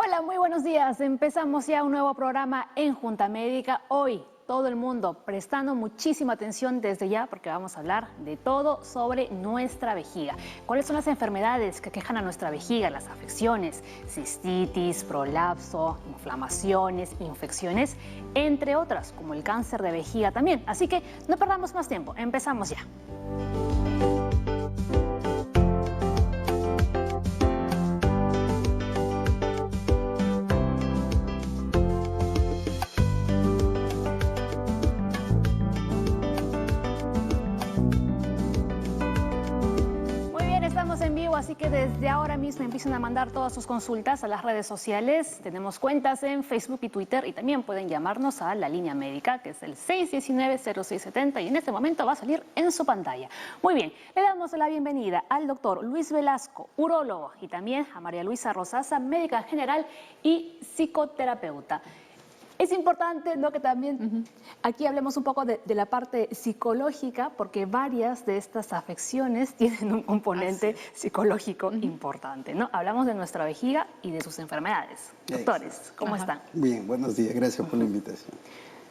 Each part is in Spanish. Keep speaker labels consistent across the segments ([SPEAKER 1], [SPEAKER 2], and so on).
[SPEAKER 1] Hola, muy buenos días. Empezamos ya un nuevo programa en Junta Médica. Hoy todo el mundo prestando muchísima atención desde ya porque vamos a hablar de todo sobre nuestra vejiga. ¿Cuáles son las enfermedades que aquejan a nuestra vejiga? Las afecciones, cistitis, prolapso, inflamaciones, infecciones, entre otras, como el cáncer de vejiga también. Así que no perdamos más tiempo, empezamos ya. Estamos en vivo, así que desde ahora mismo empiecen a mandar todas sus consultas a las redes sociales. Tenemos cuentas en Facebook y Twitter y también pueden llamarnos a la línea médica, que es el 619-0670 y en este momento va a salir en su pantalla. Muy bien, le damos la bienvenida al doctor Luis Velasco, urólogo, y también a María Luisa Rosasa, médica general y psicoterapeuta. Es importante, ¿no?, que también aquí hablemos un poco de la parte psicológica, porque varias de estas afecciones tienen un componente psicológico importante, ¿no? Hablamos de nuestra vejiga y de sus enfermedades. Doctores, ¿cómo están?
[SPEAKER 2] Bien, buenos días, gracias por la invitación.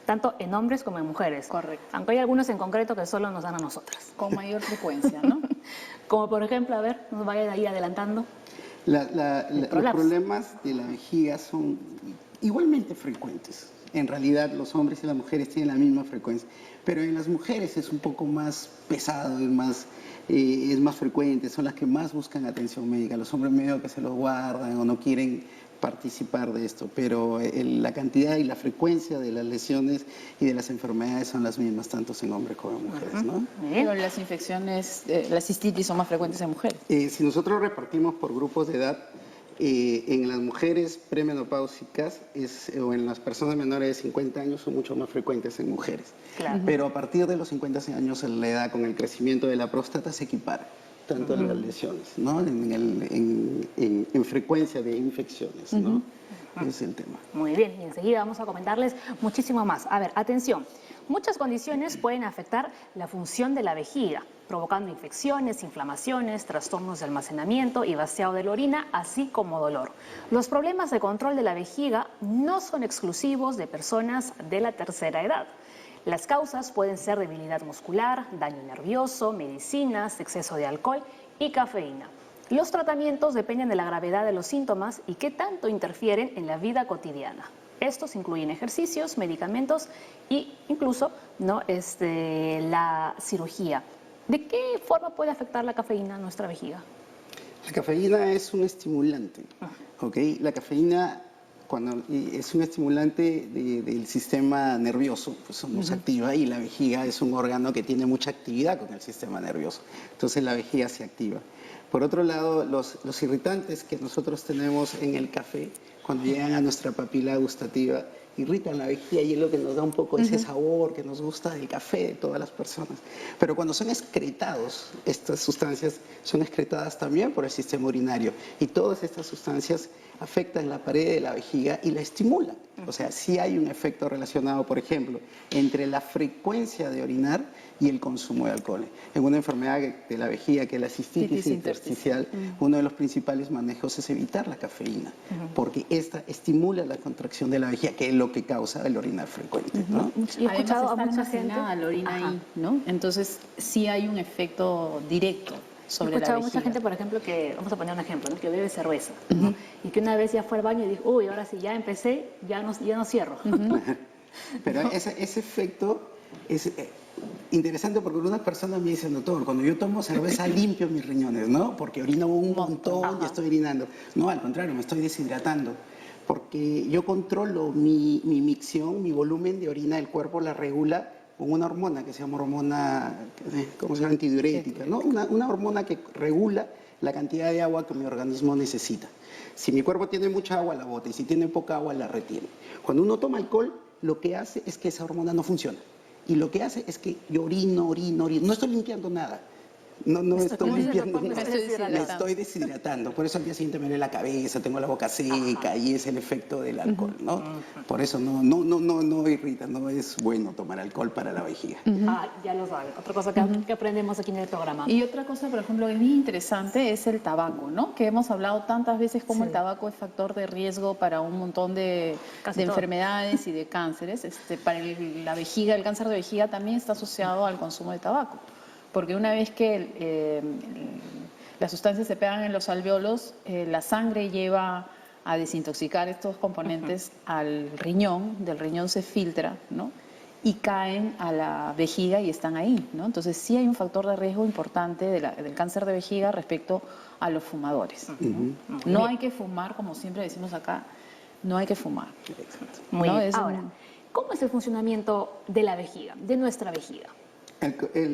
[SPEAKER 1] Tanto en hombres como en mujeres.
[SPEAKER 3] Correcto.
[SPEAKER 1] Aunque hay algunos en concreto que solo nos dan a nosotras.
[SPEAKER 3] Con mayor frecuencia, ¿no?
[SPEAKER 1] Como por ejemplo, a ver, nos vayan ahí adelantando.
[SPEAKER 2] Los problemas de la vejiga son igualmente frecuentes. En realidad los hombres y las mujeres tienen la misma frecuencia, pero en las mujeres es un poco más pesado, es más frecuente, son las que más buscan atención médica. Los hombres medio que se los guardan o no quieren participar de esto, pero la cantidad y la frecuencia de las lesiones y de las enfermedades son las mismas, tanto en hombres como en mujeres, ¿no?
[SPEAKER 3] Pero las infecciones, las cistitis son más frecuentes en mujeres.
[SPEAKER 2] Si nosotros repartimos por grupos de edad, en las mujeres premenopáusicas o en las personas menores de 50 años son mucho más frecuentes en mujeres.
[SPEAKER 1] Claro.
[SPEAKER 2] Pero a partir de los 50 años la edad con el crecimiento de la próstata se equipara, tanto en las lesiones, ¿no? En frecuencia de infecciones, ¿no? Ese es el tema.
[SPEAKER 1] Muy bien, y enseguida vamos a comentarles muchísimo más. A ver, atención, muchas condiciones pueden afectar la función de la vejiga, provocando infecciones, inflamaciones, trastornos de almacenamiento y vaciado de la orina, así como dolor. Los problemas de control de la vejiga no son exclusivos de personas de la tercera edad. Las causas pueden ser debilidad muscular, daño nervioso, medicinas, exceso de alcohol y cafeína. Los tratamientos dependen de la gravedad de los síntomas y qué tanto interfieren en la vida cotidiana. Estos incluyen ejercicios, medicamentos e incluso, ¿no?, la cirugía. ¿De qué forma puede afectar la cafeína a nuestra vejiga?
[SPEAKER 2] La cafeína es un estimulante, ¿ok? La cafeína es un estimulante del sistema nervioso, pues nos activa, y la vejiga es un órgano que tiene mucha actividad con el sistema nervioso. Entonces la vejiga se activa. Por otro lado, los irritantes que nosotros tenemos en el café, cuando llegan a nuestra papila gustativa, irritan la vejiga y es lo que nos da un poco ese sabor que nos gusta del café de todas las personas. Pero cuando son excretados, estas sustancias son excretadas también por el sistema urinario y todas estas sustancias afectan la pared de la vejiga y la estimulan. O sea, sí hay un efecto relacionado, por ejemplo, entre la frecuencia de orinar y el consumo de alcohol. En una enfermedad de la vejiga, que es la cistitis intersticial, uno de los principales manejos es evitar la cafeína, porque esta estimula la contracción de la vejiga, que es lo que causa el orinar frecuente, ¿no?
[SPEAKER 1] Y he escuchado a mucha gente.
[SPEAKER 3] La orina ahí, ¿no? Entonces sí hay un efecto directo sobre la vejiga. He escuchado
[SPEAKER 1] a mucha gente, por ejemplo, que, vamos a poner un ejemplo, ¿no?, que bebe cerveza, ¿no?, y que una vez ya fue al baño y dijo, uy, ahora sí ya empecé, ya no cierro.
[SPEAKER 2] Pero ese efecto es interesante, porque una persona me dice, doctor, cuando yo tomo cerveza limpio mis riñones, ¿no?, porque orino un montón y estoy orinando. No, al contrario, me estoy deshidratando, porque yo controlo mi micción, mi volumen de orina del cuerpo la regula con una hormona que se llama hormona, ¿cómo se llama?, antidiurética, ¿no? Una hormona que regula la cantidad de agua que mi organismo necesita. Si mi cuerpo tiene mucha agua, la bota, y si tiene poca agua, la retiene. Cuando uno toma alcohol, lo que hace es que esa hormona no funciona. Y lo que hace es que yo orino, no estoy limpiando nada. No estoy
[SPEAKER 1] ¿cómo se
[SPEAKER 2] limpiando,
[SPEAKER 1] repone?
[SPEAKER 2] no,
[SPEAKER 1] Me estoy deshidratando.
[SPEAKER 2] me estoy deshidratando. Por eso al día siguiente me duele la cabeza, tengo la boca seca y es el efecto del alcohol, ¿no? Por eso no irrita, no es bueno tomar alcohol para la vejiga.
[SPEAKER 1] Ah, ya lo saben. Otra cosa que aprendemos aquí en el programa.
[SPEAKER 3] Y otra cosa, por ejemplo, que es bien interesante es el tabaco, ¿no? Que hemos hablado tantas veces como
[SPEAKER 1] Sí.
[SPEAKER 3] el tabaco es factor de riesgo para un montón de
[SPEAKER 1] Casi todo.
[SPEAKER 3] enfermedades y de cánceres. Para la vejiga, el cáncer de vejiga también está asociado al consumo de tabaco. Porque una vez que las sustancias se pegan en los alvéolos, la sangre lleva a desintoxicar estos componentes al riñón, del riñón se filtra, ¿no? Y caen a la vejiga y están ahí, ¿no? Entonces sí hay un factor de riesgo importante del cáncer de vejiga respecto a los fumadores, ¿no? No hay que fumar, como siempre decimos acá, no hay que fumar.
[SPEAKER 1] Muy
[SPEAKER 3] ¿no?
[SPEAKER 1] bien.
[SPEAKER 3] Es
[SPEAKER 1] Ahora, ¿cómo es el funcionamiento de la vejiga, de nuestra vejiga?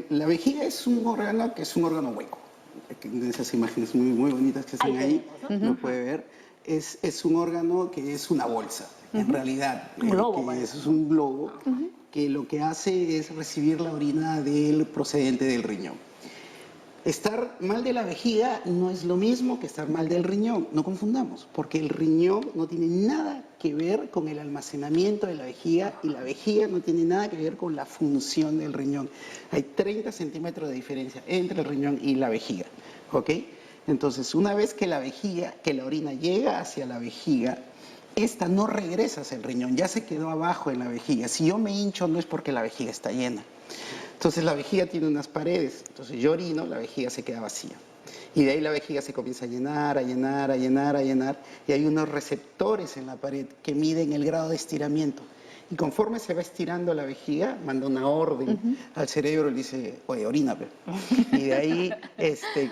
[SPEAKER 2] La vejiga es un órgano que es un órgano hueco. En esas imágenes muy bonitas que están ahí, lo puede ver. Es un órgano que es una bolsa, en realidad.
[SPEAKER 1] Un globo,
[SPEAKER 2] que
[SPEAKER 1] parece.
[SPEAKER 2] es un globo que lo que hace es recibir la orina del procedente del riñón. Estar mal de la vejiga no es lo mismo que estar mal del riñón, no confundamos, porque el riñón no tiene nada que ver con el almacenamiento de la vejiga y la vejiga no tiene nada que ver con la función del riñón. Hay 30 centímetros de diferencia entre el riñón y la vejiga, ¿ok? Entonces, una vez que la orina llega hacia la vejiga, esta no regresa hacia el riñón, ya se quedó abajo en la vejiga. Si yo me hincho no es porque la vejiga está llena. Entonces la vejiga tiene unas paredes, entonces yo orino, la vejiga se queda vacía. Y de ahí la vejiga se comienza a llenar, y hay unos receptores en la pared que miden el grado de estiramiento. Y conforme se va estirando la vejiga, manda una orden al cerebro y le dice, oye, orina, pe. Y de ahí,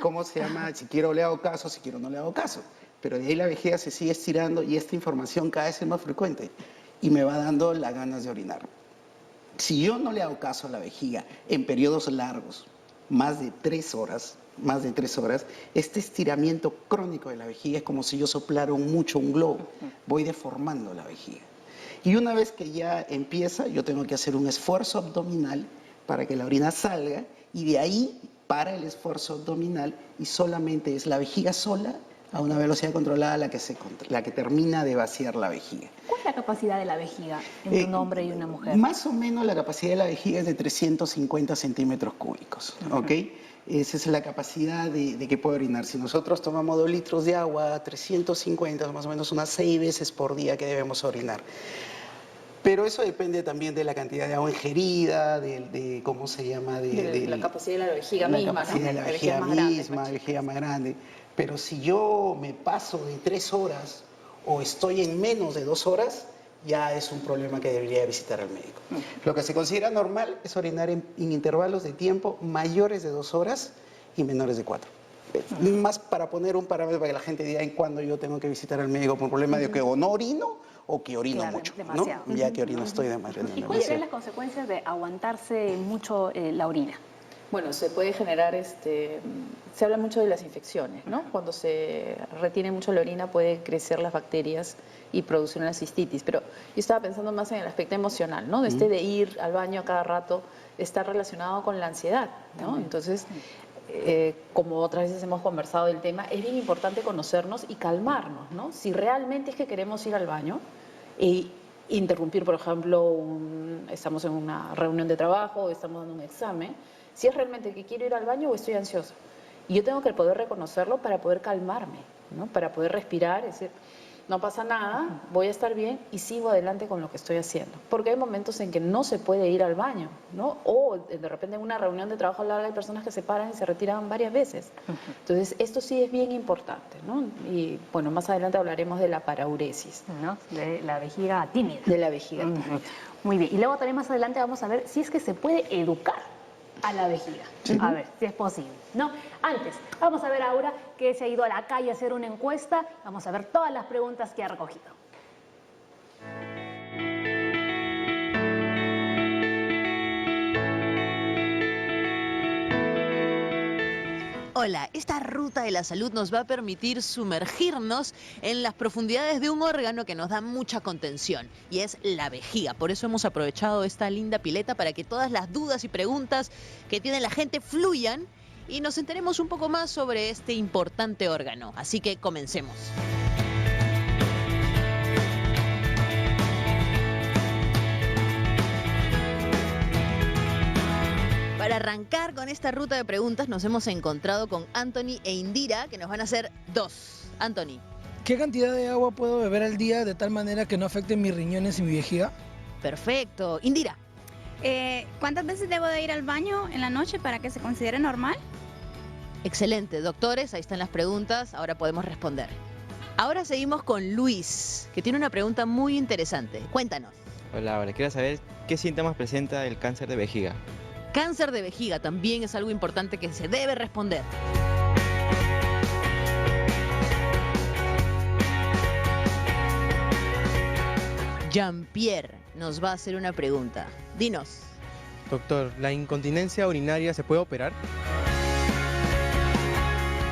[SPEAKER 2] ¿cómo se llama? Si quiero le hago caso, si quiero no le hago caso. Pero de ahí la vejiga se sigue estirando y esta información cada vez es más frecuente y me va dando las ganas de orinar. Si yo no le hago caso a la vejiga en periodos largos, más de 3 horas, este estiramiento crónico de la vejiga es como si yo soplara mucho un globo. Voy deformando la vejiga. Y una vez que ya empieza, yo tengo que hacer un esfuerzo abdominal para que la orina salga y de ahí para el esfuerzo abdominal y solamente es la vejiga sola a una velocidad controlada la que termina de vaciar la vejiga.
[SPEAKER 1] ¿Cuál es la capacidad de la vejiga entre un hombre y una mujer?
[SPEAKER 2] Más o menos la capacidad de la vejiga es de 350 centímetros cúbicos, ¿ok? Esa es la capacidad de que puede orinar. Si nosotros tomamos 2 litros de agua, 350, más o menos unas 6 veces por día que debemos orinar. Pero eso depende también de la cantidad de agua ingerida, de ¿cómo se llama?
[SPEAKER 3] De la capacidad de la vejiga misma,
[SPEAKER 2] la capacidad de la vejiga misma, la vejiga más grande. Pero si yo me paso de 3 horas o estoy en menos de 2 horas, ya es un problema que debería visitar al médico. Lo que se considera normal es orinar en intervalos de tiempo mayores de 2 horas y menores de 4. Más para poner un parámetro para que la gente diga en cuándo yo tengo que visitar al médico por un problema de que o no orino o que orino mucho,
[SPEAKER 1] demasiado.
[SPEAKER 2] ¿no? Ya que orino estoy demasiado.
[SPEAKER 1] ¿Y cuáles serían las consecuencias de aguantarse mucho la orina?
[SPEAKER 3] Bueno, se puede generar, se habla mucho de las infecciones, ¿no? Cuando se retiene mucho la orina puede crecer las bacterias y producir una cistitis, pero yo estaba pensando más en el aspecto emocional, ¿no? De ir al baño a cada rato está relacionado con la ansiedad, ¿no? Entonces, como otras veces hemos conversado del tema, es bien importante conocernos y calmarnos, ¿no? Si realmente es que queremos ir al baño e interrumpir, por ejemplo, estamos en una reunión de trabajo o estamos dando un examen, si es realmente que quiero ir al baño o estoy ansiosa. Y yo tengo que poder reconocerlo para poder calmarme, ¿no? Para poder respirar, es decir, no pasa nada, voy a estar bien y sigo adelante con lo que estoy haciendo. Porque hay momentos en que no se puede ir al baño, ¿no? O de repente en una reunión de trabajo larga hay personas que se paran y se retiran varias veces. Entonces, esto sí es bien importante, ¿no? Y bueno, más adelante hablaremos de la parauresis.
[SPEAKER 1] ¿No? De la vejiga tímida.
[SPEAKER 3] De la vejiga tímida.
[SPEAKER 1] Muy bien. Y luego también más adelante vamos a ver si es que se puede educar a la vejiga. A ver si es posible, ¿no? Antes, vamos a ver a Aura que se ha ido a la calle a hacer una encuesta. Vamos a ver todas las preguntas que ha recogido.
[SPEAKER 4] Hola, esta ruta de la salud nos va a permitir sumergirnos en las profundidades de un órgano que nos da mucha contención y es la vejiga. Por eso hemos aprovechado esta linda pileta para que todas las dudas y preguntas que tiene la gente fluyan y nos enteremos un poco más sobre este importante órgano. Así que comencemos. Para arrancar con esta ruta de preguntas nos hemos encontrado con Anthony e Indira, que nos van a hacer dos. Anthony.
[SPEAKER 5] ¿Qué cantidad de agua puedo beber al día de tal manera que no afecte mis riñones y mi vejiga?
[SPEAKER 4] Perfecto. Indira.
[SPEAKER 6] ¿Cuántas veces debo de ir al baño en la noche para que se considere normal?
[SPEAKER 4] Excelente. Doctores, ahí están las preguntas, ahora podemos responder. Ahora seguimos con Luis, que tiene una pregunta muy interesante. Cuéntanos.
[SPEAKER 7] Hola, quiero saber qué síntomas presenta el cáncer de vejiga.
[SPEAKER 4] Cáncer de vejiga también es algo importante que se debe responder. Jean-Pierre nos va a hacer una pregunta. Dinos.
[SPEAKER 8] Doctor, ¿la incontinencia urinaria se puede operar?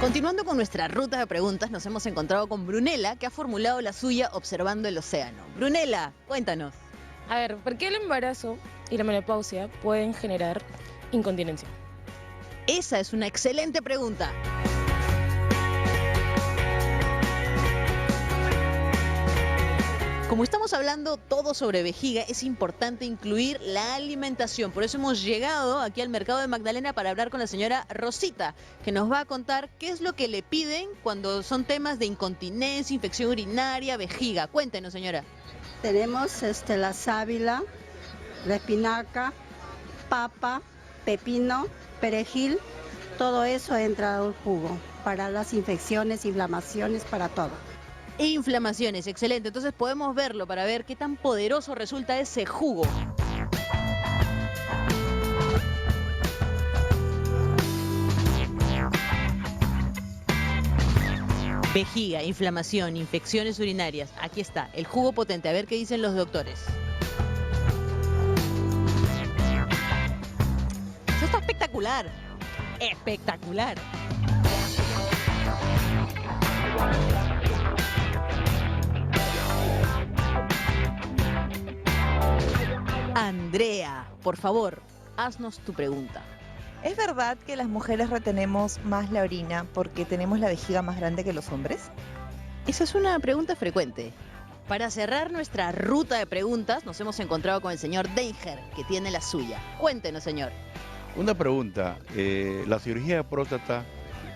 [SPEAKER 4] Continuando con nuestra ruta de preguntas, nos hemos encontrado con Brunella, que ha formulado la suya observando el océano. Brunella, cuéntanos.
[SPEAKER 9] A ver, ¿por qué el embarazo y la menopausia pueden generar incontinencia?
[SPEAKER 4] Esa es una excelente pregunta. Como estamos hablando todo sobre vejiga, es importante incluir la alimentación. Por eso hemos llegado aquí al mercado de Magdalena para hablar con la señora Rosita, que nos va a contar qué es lo que le piden cuando son temas de incontinencia, infección urinaria, vejiga. Cuéntenos, señora.
[SPEAKER 10] Tenemos la sábila, la espinaca, papa, pepino, perejil, todo eso entra al jugo para las infecciones, inflamaciones, para todo.
[SPEAKER 4] Inflamaciones, excelente. Entonces podemos verlo para ver qué tan poderoso resulta ese jugo. Vejiga, inflamación, infecciones urinarias. Aquí está, el jugo potente. A ver qué dicen los doctores. Eso está espectacular. Espectacular. Andrea, por favor, haznos tu pregunta.
[SPEAKER 11] ¿Es verdad que las mujeres retenemos más la orina porque tenemos la vejiga más grande que los hombres?
[SPEAKER 4] Esa es una pregunta frecuente. Para cerrar nuestra ruta de preguntas, nos hemos encontrado con el señor Danger, que tiene la suya. Cuéntenos, señor.
[SPEAKER 12] Una pregunta, ¿la cirugía de próstata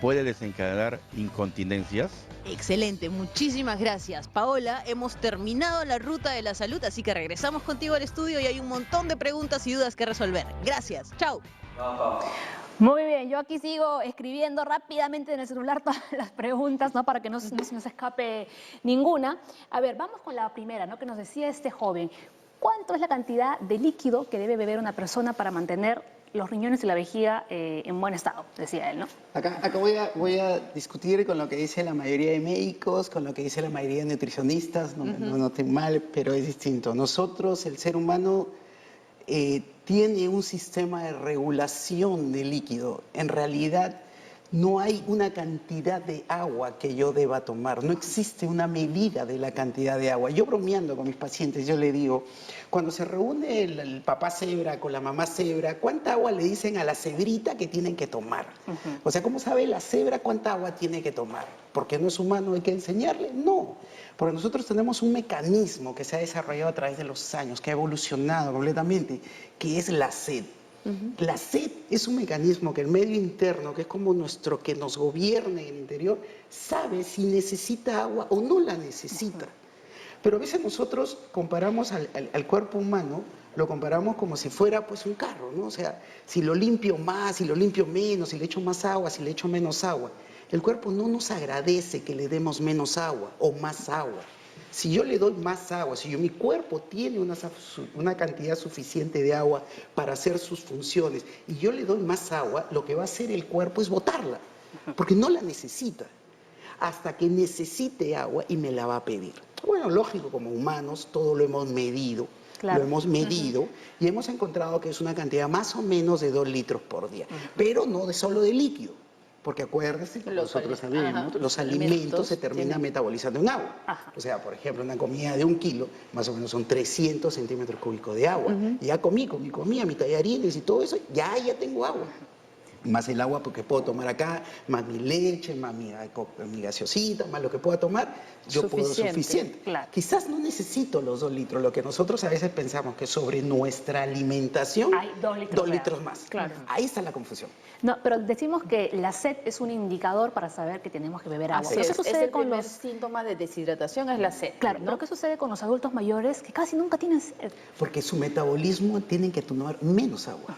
[SPEAKER 12] puede desencadenar incontinencias?
[SPEAKER 4] Excelente, muchísimas gracias. Paola, hemos terminado la ruta de la salud, así que regresamos contigo al estudio y hay un montón de preguntas y dudas que resolver. Gracias, chao.
[SPEAKER 1] Muy bien, yo aquí sigo escribiendo rápidamente en el celular todas las preguntas, ¿no? Para que no se nos escape ninguna. A ver, vamos con la primera, ¿no? Que nos decía este joven. ¿Cuánto es la cantidad de líquido que debe beber una persona para mantener los riñones y la vejiga en buen estado? Decía él, ¿no?
[SPEAKER 2] Acá voy a discutir con lo que dice la mayoría de médicos, con lo que dice la mayoría de nutricionistas, no me noten mal, pero es distinto. Nosotros, el ser humano, tiene un sistema de regulación de líquido. En realidad, no hay una cantidad de agua que yo deba tomar. No existe una medida de la cantidad de agua. Yo bromeando con mis pacientes, yo le digo, cuando se reúne el papá cebra con la mamá cebra, ¿cuánta agua le dicen a la cebrita que tienen que tomar? O sea, ¿cómo sabe la cebra cuánta agua tiene que tomar? ¿Porque no es humano, hay que enseñarle? No, porque nosotros tenemos un mecanismo que se ha desarrollado a través de los años, que ha evolucionado completamente, que es la sed. La sed es un mecanismo que el medio interno, que es como nuestro que nos gobierna en el interior, sabe si necesita agua o no la necesita. Pero a veces nosotros comparamos al cuerpo humano, lo comparamos como si fuera pues un carro, ¿no? O sea, si lo limpio más, si lo limpio menos, si le echo más agua, si le echo menos agua. El cuerpo no nos agradece que le demos menos agua o más agua. Si yo le doy más agua, si mi cuerpo tiene una cantidad suficiente de agua para hacer sus funciones y yo le doy más agua, lo que va a hacer el cuerpo es botarla, porque no la necesita, hasta que necesite agua y me la va a pedir. Bueno, lógico, como humanos todo lo hemos medido, y hemos encontrado que es una cantidad más o menos de 2 litros por día, pero no solo de líquido. Porque acuérdense que nosotros sabemos, los alimentos se terminan metabolizando en agua. O sea, por ejemplo, una comida de 1 kilo, más o menos son 300 centímetros cúbicos de agua. Ya comí mi comida, mis tallarines y todo eso, ya tengo agua. más el agua porque puedo tomar acá, más mi leche, más mi gaseosita, más lo que pueda tomar, yo puedo suficiente.
[SPEAKER 1] Claro.
[SPEAKER 2] Quizás no necesito los 2 litros, lo que nosotros a veces pensamos que sobre nuestra alimentación,
[SPEAKER 1] hay
[SPEAKER 2] 2 litros más.
[SPEAKER 1] Claro.
[SPEAKER 2] Ahí está la confusión.
[SPEAKER 1] No, pero decimos que la sed es un indicador para saber que tenemos que beber agua.
[SPEAKER 3] Así
[SPEAKER 1] ¿Qué
[SPEAKER 3] es
[SPEAKER 1] sucede
[SPEAKER 3] el
[SPEAKER 1] con
[SPEAKER 3] primer
[SPEAKER 1] los
[SPEAKER 3] síntoma de deshidratación es la sed.
[SPEAKER 1] Claro,
[SPEAKER 3] ¿no?
[SPEAKER 1] pero ¿qué sucede con los adultos mayores que casi nunca tienen sed?
[SPEAKER 2] Porque su metabolismo tienen que tomar menos agua.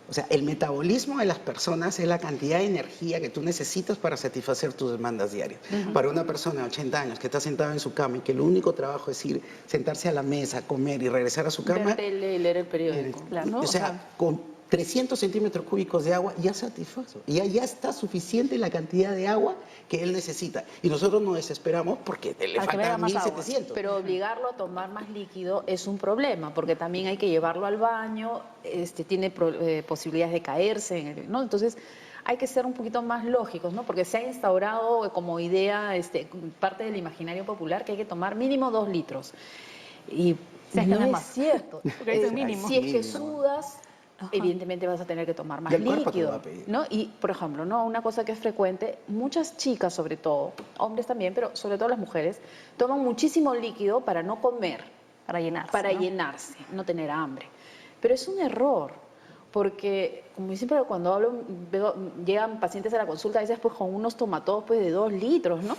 [SPEAKER 2] O sea, el metabolismo de las personas es la cantidad de energía que tú necesitas para satisfacer tus demandas diarias. Para una persona de 80 años que está sentada en su cama y que el único trabajo es ir, sentarse a la mesa, comer y regresar a su cama.
[SPEAKER 3] Ver tele y leer el periódico. ¿no?
[SPEAKER 2] O sea, con 300 centímetros cúbicos de agua ya satisface. Y ya está suficiente la cantidad de agua que él necesita. Y nosotros nos desesperamos porque le faltan 1.700.
[SPEAKER 3] Pero obligarlo a tomar más líquido es un problema, porque también hay que llevarlo al baño, tiene posibilidades de caerse, ¿no? Entonces hay que ser un poquito más lógicos, ¿no? Porque se ha instaurado como idea, parte del imaginario popular, que hay que tomar mínimo 2 litros. Y no es cierto. Si es que sudas, evidentemente vas a tener que tomar más líquido, ¿no? Y, por ejemplo, ¿no? Una cosa que es frecuente, muchas chicas sobre todo, hombres también, pero sobre todo las mujeres, toman muchísimo líquido para no comer, para llenarse, no tener hambre. Pero es un error, porque, como siempre cuando hablo, llegan pacientes a la consulta, a veces pues con unos tomatodos pues de 2 litros, ¿no?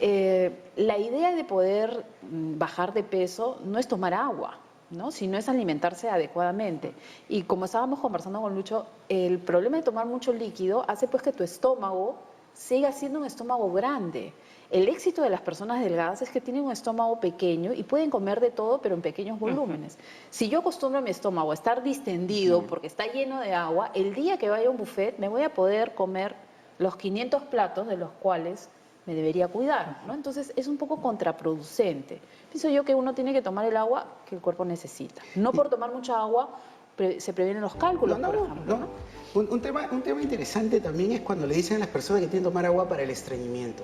[SPEAKER 3] La idea de poder bajar de peso no es tomar agua, ¿no? Sino es alimentarse adecuadamente. Y como estábamos conversando con Lucho, el problema de tomar mucho líquido hace pues que tu estómago siga siendo un estómago grande. El éxito de las personas delgadas es que tienen un estómago pequeño y pueden comer de todo, pero en pequeños volúmenes. Si yo acostumbro a mi estómago a estar distendido porque está lleno de agua, el día que vaya a un buffet me voy a poder comer los 500 platos de los cuales me debería cuidar, ¿no? Entonces es un poco contraproducente. Pienso yo que uno tiene que tomar el agua que el cuerpo necesita. No por tomar mucha agua se previenen los cálculos, por ejemplo.
[SPEAKER 2] No. Un tema interesante también es cuando le dicen a las personas que tienen que tomar agua para el estreñimiento.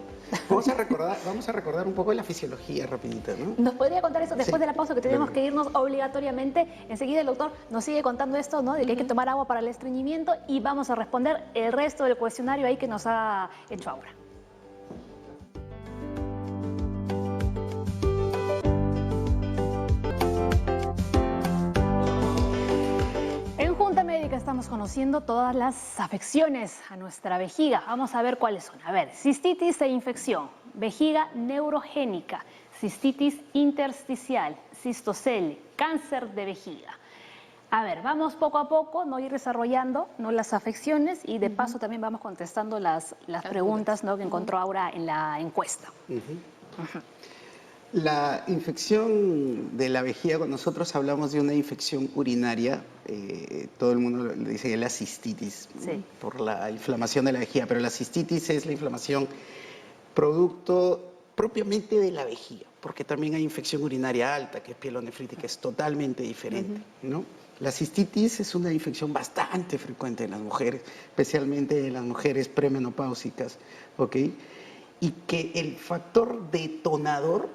[SPEAKER 2] Vamos a recordar un poco de la fisiología rapidito, ¿no?
[SPEAKER 1] ¿Nos podría contar eso después de la pausa que tenemos que irnos obligatoriamente? Enseguida el doctor nos sigue contando esto, ¿no? De que hay que tomar agua para el estreñimiento y vamos a responder el resto del cuestionario ahí que nos ha hecho Aura. Estamos conociendo todas las afecciones a nuestra vejiga. Vamos a ver cuáles son. A ver, cistitis e infección, vejiga neurogénica, cistitis intersticial, cistocele, cáncer de vejiga. A ver, vamos poco a poco, no ir desarrollando las afecciones y de paso también vamos contestando las preguntas, ¿no? Que encontró Aura en la encuesta.
[SPEAKER 2] La infección de la vejiga, cuando nosotros hablamos de una infección urinaria, todo el mundo le dice que es la cistitis, por la inflamación de la vejiga, pero la cistitis es la inflamación producto propiamente de la vejiga, porque también hay infección urinaria alta, que es pielonefritis, que es totalmente diferente, ¿no? La cistitis es una infección bastante frecuente en las mujeres, especialmente en las mujeres premenopáusicas, ¿ok? Y que el factor detonador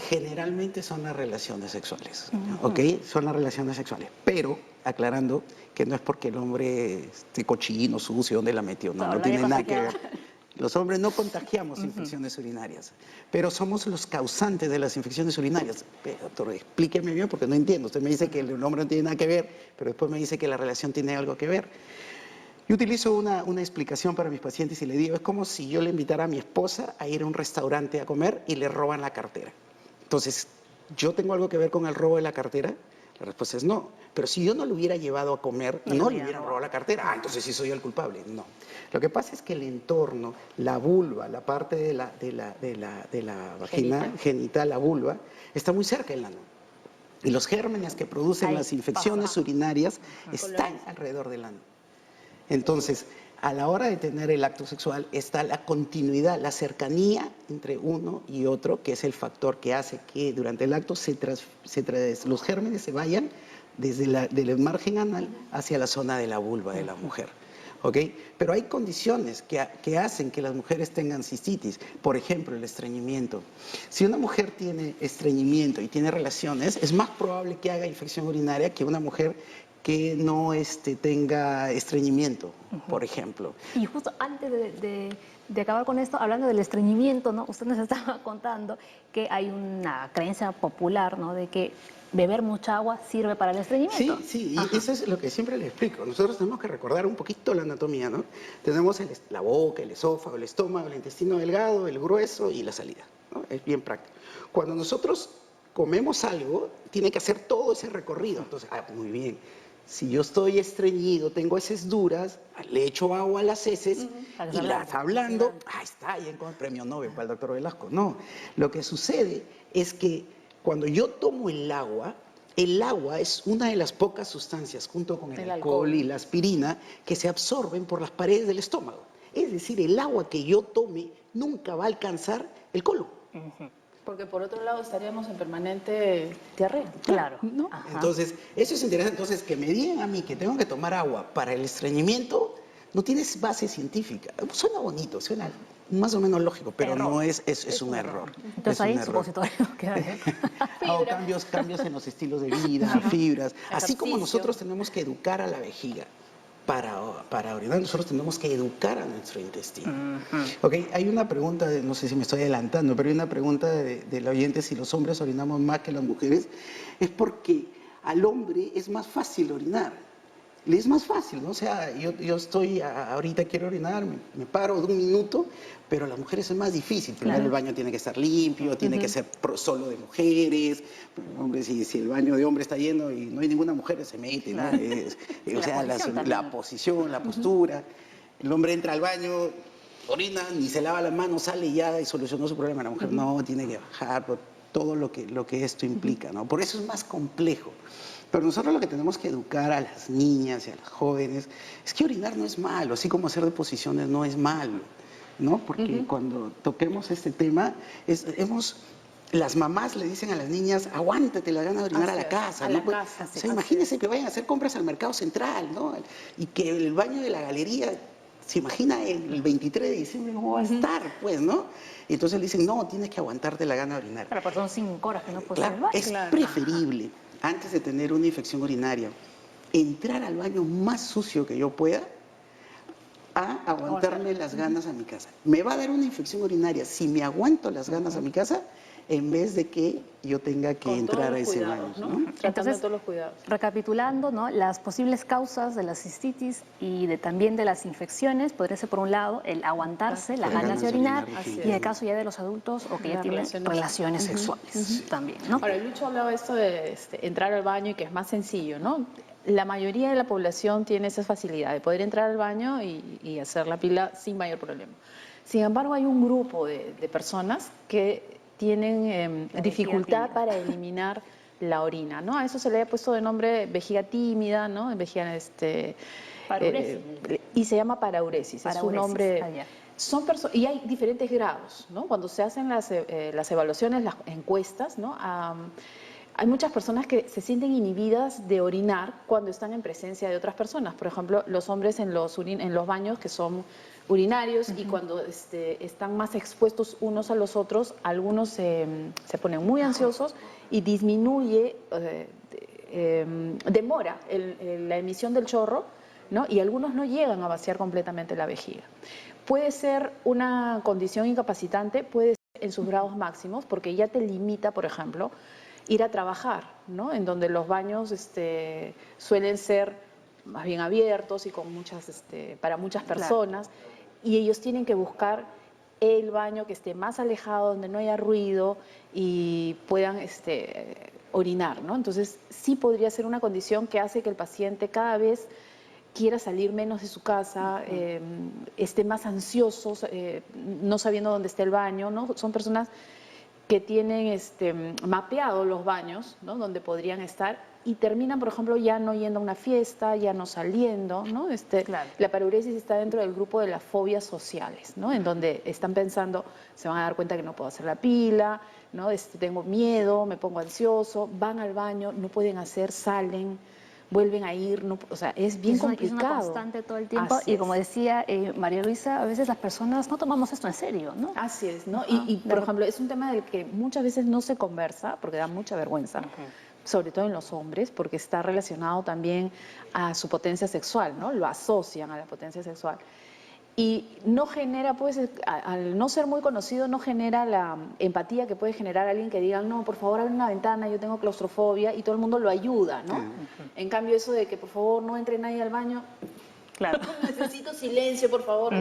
[SPEAKER 2] generalmente son las relaciones sexuales, ¿ok? Son las relaciones sexuales, pero aclarando que no es porque el hombre esté cochino, sucio, donde la metió, no tiene nada que ver. Los hombres no contagiamos infecciones urinarias, pero somos los causantes de las infecciones urinarias. Pero, doctor, explíqueme bien porque no entiendo. Usted me dice que el hombre no tiene nada que ver, pero después me dice que la relación tiene algo que ver. Yo utilizo una explicación para mis pacientes y le digo, es como si yo le invitara a mi esposa a ir a un restaurante a comer y le roban la cartera. Entonces, ¿yo tengo algo que ver con el robo de la cartera? La respuesta es no. Pero si yo no lo hubiera llevado a comer, no le hubieran robado la cartera. Entonces sí soy el culpable. No. Lo que pasa es que el entorno, la vulva, la parte de la vagina genital, la vulva, está muy cerca del ano. Y los gérmenes que producen las infecciones urinarias están alrededor del ano. Entonces, a la hora de tener el acto sexual está la continuidad, la cercanía entre uno y otro, que es el factor que hace que durante el acto los gérmenes se vayan desde del margen anal hacia la zona de la vulva de la mujer. ¿Ok? Pero hay condiciones que hacen que las mujeres tengan cistitis. Por ejemplo, el estreñimiento. Si una mujer tiene estreñimiento y tiene relaciones, es más probable que haga infección urinaria que una mujer que no tenga estreñimiento, por ejemplo.
[SPEAKER 1] Y justo antes de acabar con esto, hablando del estreñimiento, ¿no? Usted nos estaba contando que hay una creencia popular, ¿no? De que beber mucha agua sirve para el estreñimiento.
[SPEAKER 2] Sí, sí, y eso es lo que siempre le explico. Nosotros tenemos que recordar un poquito la anatomía, ¿no? Tenemos la boca, el esófago, el estómago, el intestino delgado, el grueso y la salida, ¿no? Es bien práctico. Cuando nosotros comemos algo, tiene que hacer todo ese recorrido. Entonces, muy bien. Si yo estoy estreñido, tengo heces duras, le echo agua a las heces y las ablando, ahí está, ya encontré el premio Nobel para el doctor Velasco. No, lo que sucede es que cuando yo tomo el agua es una de las pocas sustancias, junto con el alcohol y la aspirina, que se absorben por las paredes del estómago. Es decir, el agua que yo tome nunca va a alcanzar el colon.
[SPEAKER 3] Porque por otro lado estaríamos en permanente diarrea.
[SPEAKER 1] Claro.
[SPEAKER 3] ¿No?
[SPEAKER 2] Entonces, eso es interesante. Entonces, que me digan a mí que tengo que tomar agua para el estreñimiento no tiene base científica. Suena bonito, suena más o menos lógico, pero no es un error.
[SPEAKER 1] Entonces ahí supositorio queda bien.
[SPEAKER 2] Cambios en los estilos de vida, fibras. Así como nosotros tenemos que educar a la vejiga para orinar, nosotros tenemos que educar a nuestro intestino. Okay, hay una pregunta, no sé si me estoy adelantando, pero hay una pregunta del oyente si los hombres orinamos más que las mujeres. Es porque al hombre es más fácil orinar. Le es más fácil, ¿no? O sea, yo estoy, ahorita quiero orinar, me paro de un minuto, pero a las mujeres es más difícil. Primero el baño tiene que estar limpio, tiene que ser solo de mujeres. Hombre, si el baño de hombre está lleno y no hay ninguna mujer, se mete, ¿no? O sea, la posición, la postura. El hombre entra al baño, orina, ni se lava las manos, sale y ya y solucionó su problema. La mujer no, tiene que bajar por todo lo que esto implica, ¿no? Por eso es más complejo. Pero nosotros lo que tenemos que educar a las niñas y a las jóvenes es que orinar no es malo, así como hacer deposiciones no es malo, ¿no? Porque cuando toquemos este tema, las mamás le dicen a las niñas, aguántate las ganas de orinar a la casa, ¿no? O sea, imagínense que vayan a hacer compras al mercado central, ¿no? Y que el baño de la galería, se imagina el 23 de diciembre cómo va a estar, pues, ¿no? Y entonces le dicen, no, tienes que aguantarte la gana de orinar.
[SPEAKER 1] Pero pues son 5 horas que no puedes ir al baño.
[SPEAKER 2] Es preferible, antes de tener una infección urinaria, entrar al baño más sucio que yo pueda a aguantarme las ganas a mi casa. Me va a dar una infección urinaria si me aguanto las ganas a mi casa en vez de que yo tenga que entrar a ese baño, ¿no?
[SPEAKER 3] Tratando de todos los cuidados.
[SPEAKER 1] Recapitulando, ¿no? Las posibles causas de la cistitis y también de las infecciones podría ser, por un lado, el aguantarse, las ganas de orinar, y en el caso ya de los adultos o que ya tienen relaciones sexuales también, ¿no?
[SPEAKER 3] Ahora, Lucho hablaba esto de entrar al baño y que es más sencillo, ¿no? La mayoría de la población tiene esa facilidad de poder entrar al baño y hacer la pila sin mayor problema. Sin embargo, hay un grupo de personas que tienen dificultad para eliminar la orina, ¿no? A eso se le ha puesto de nombre vejiga tímida, ¿no? Vejiga, y se llama parauresis, es un nombre. Y hay diferentes grados, ¿no? Cuando se hacen las evaluaciones, las encuestas, ¿no? Hay muchas personas que se sienten inhibidas de orinar cuando están en presencia de otras personas. Por ejemplo, los hombres en los baños que son urinarios y cuando están más expuestos unos a los otros, algunos se ponen muy ansiosos y disminuye, demora la emisión del chorro, ¿no? Y algunos no llegan a vaciar completamente la vejiga. Puede ser una condición incapacitante, puede ser en sus grados máximos, porque ya te limita, por ejemplo, ir a trabajar, ¿no? En donde los baños suelen ser más bien abiertos y con para muchas personas, y ellos tienen que buscar el baño que esté más alejado, donde no haya ruido y puedan orinar, ¿no? Entonces sí podría ser una condición que hace que el paciente cada vez quiera salir menos de su casa, esté más ansioso, no sabiendo dónde está el baño, ¿no? Son personas que tienen mapeado los baños, ¿no? Donde podrían estar y terminan, por ejemplo, ya no yendo a una fiesta, ya no saliendo, ¿no? La parauresis está dentro del grupo de las fobias sociales, ¿no? En donde están pensando, se van a dar cuenta que no puedo hacer la pila, ¿no? Tengo miedo, me pongo ansioso, van al baño, no pueden hacer, salen, vuelven a ir, no, o sea, es bien complicado.
[SPEAKER 1] Es una constante todo el tiempo. Así y como decía María Luisa, a veces las personas no tomamos esto en serio, ¿no?
[SPEAKER 3] Así es, ¿no? Y por ejemplo, es un tema del que muchas veces no se conversa porque da mucha vergüenza. sobre todo en los hombres, porque está relacionado también a su potencia sexual, ¿no? Lo asocian a la potencia sexual. Y no genera, pues, al no ser muy conocido, no genera la empatía que puede generar alguien que diga, no, por favor, abre una ventana, yo tengo claustrofobia, y todo el mundo lo ayuda, ¿no? En cambio, eso de que, por favor, no entre nadie al baño,
[SPEAKER 1] claro.
[SPEAKER 3] necesito silencio, por favor,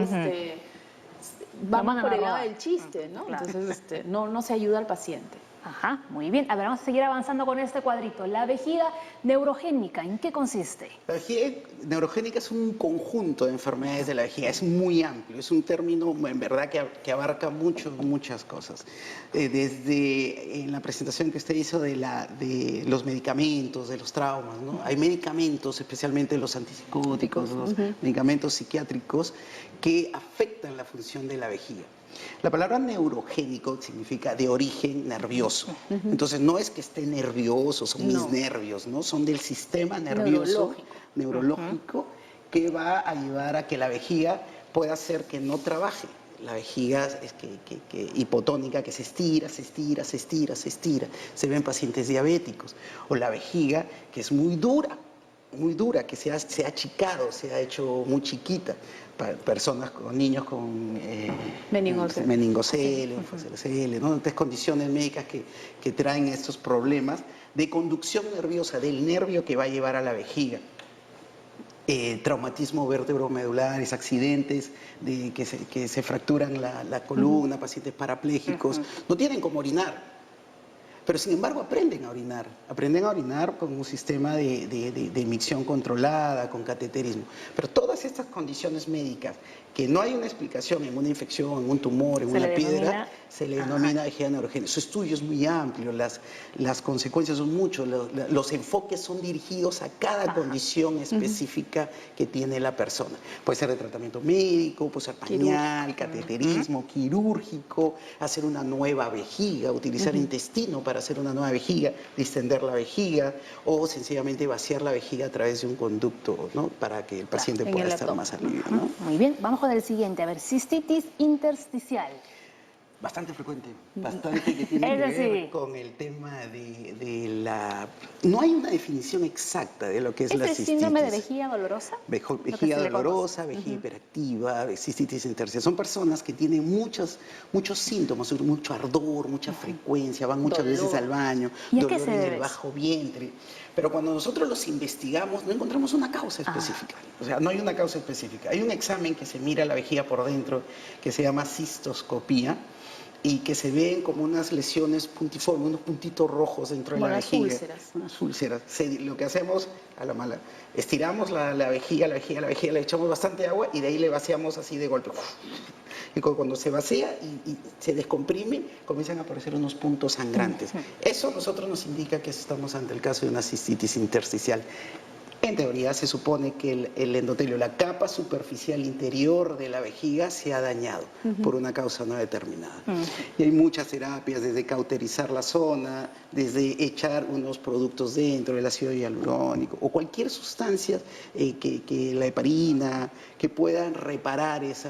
[SPEAKER 3] vamos por el lado del chiste, ¿no?
[SPEAKER 1] Claro.
[SPEAKER 3] Entonces, no se ayuda al paciente.
[SPEAKER 1] Ajá, muy bien. A ver, vamos a seguir avanzando con este cuadrito. La vejiga neurogénica, ¿en qué consiste?
[SPEAKER 2] La vejiga neurogénica es un conjunto de enfermedades de la vejiga, es muy amplio, es un término en verdad que abarca muchas cosas. Desde en la presentación que usted hizo de los medicamentos, de los traumas, ¿no? Hay medicamentos, especialmente los antipsicóticos, los medicamentos psiquiátricos, que afectan la función de la vejiga. La palabra neurogénico significa de origen nervioso. Entonces no es que esté nervioso, son mis nervios, ¿no? Son del sistema nervioso neurológico que va a ayudar a que la vejiga pueda hacer que no trabaje. La vejiga es hipotónica, que se estira. Se ve en pacientes diabéticos. O la vejiga que es muy dura, que se ha achicado, se ha hecho muy chiquita. Personas con niños con meningocele, enfosacele, ¿no? Entonces, condiciones médicas que traen estos problemas de conducción nerviosa del nervio que va a llevar a la vejiga. Traumatismo vértebro-medulares, accidentes que se fracturan la columna, pacientes parapléjicos, no tienen cómo orinar. Pero sin embargo aprenden a orinar con un sistema de micción controlada, con cateterismo. Pero todas estas condiciones médicas que no hay una explicación en una infección, en un tumor, en una piedra, se le denomina vejiga neurogénica. Su estudio es muy amplio, las consecuencias son muchos, los enfoques son dirigidos a cada condición específica que tiene la persona. Puede ser de tratamiento médico, puede ser pañal, cateterismo, quirúrgico, hacer una nueva vejiga, utilizar intestino para hacer una nueva vejiga, distender la vejiga o sencillamente vaciar la vejiga a través de un conducto, ¿no? Para que el paciente pueda estar más alivio, ¿no?
[SPEAKER 1] Muy bien, vamos con el siguiente. A ver, cistitis intersticial.
[SPEAKER 2] Bastante frecuente, bastante que tiene que ver con el tema de la... No hay una definición exacta de lo que es la cistitis.
[SPEAKER 1] ¿Es el síndrome de vejiga dolorosa?
[SPEAKER 2] Vejiga dolorosa, vejiga hiperactiva, cistitis intersticial. Son personas que tienen muchos síntomas, mucho ardor, mucha frecuencia, van muchas veces al baño, dolor en el bajo vientre. Pero cuando nosotros los investigamos no encontramos una causa específica. O sea, no hay una causa específica. Hay un examen que se mira la vejiga por dentro que se llama cistoscopía y que se ven como unas lesiones puntiformes, unos puntitos rojos dentro de la vejiga. Unas úlceras. Lo que hacemos a la mala, estiramos la vejiga, le echamos bastante agua y de ahí le vaciamos así de golpe. Y cuando se vacía y se descomprime, comienzan a aparecer unos puntos sangrantes. Eso a nosotros nos indica que estamos ante el caso de una cistitis intersticial. En teoría se supone que el endotelio, la capa superficial interior de la vejiga, se ha dañado por una causa no determinada. Y hay muchas terapias, desde cauterizar la zona, desde echar unos productos dentro del ácido hialurónico o cualquier sustancia, que la heparina, que puedan reparar ese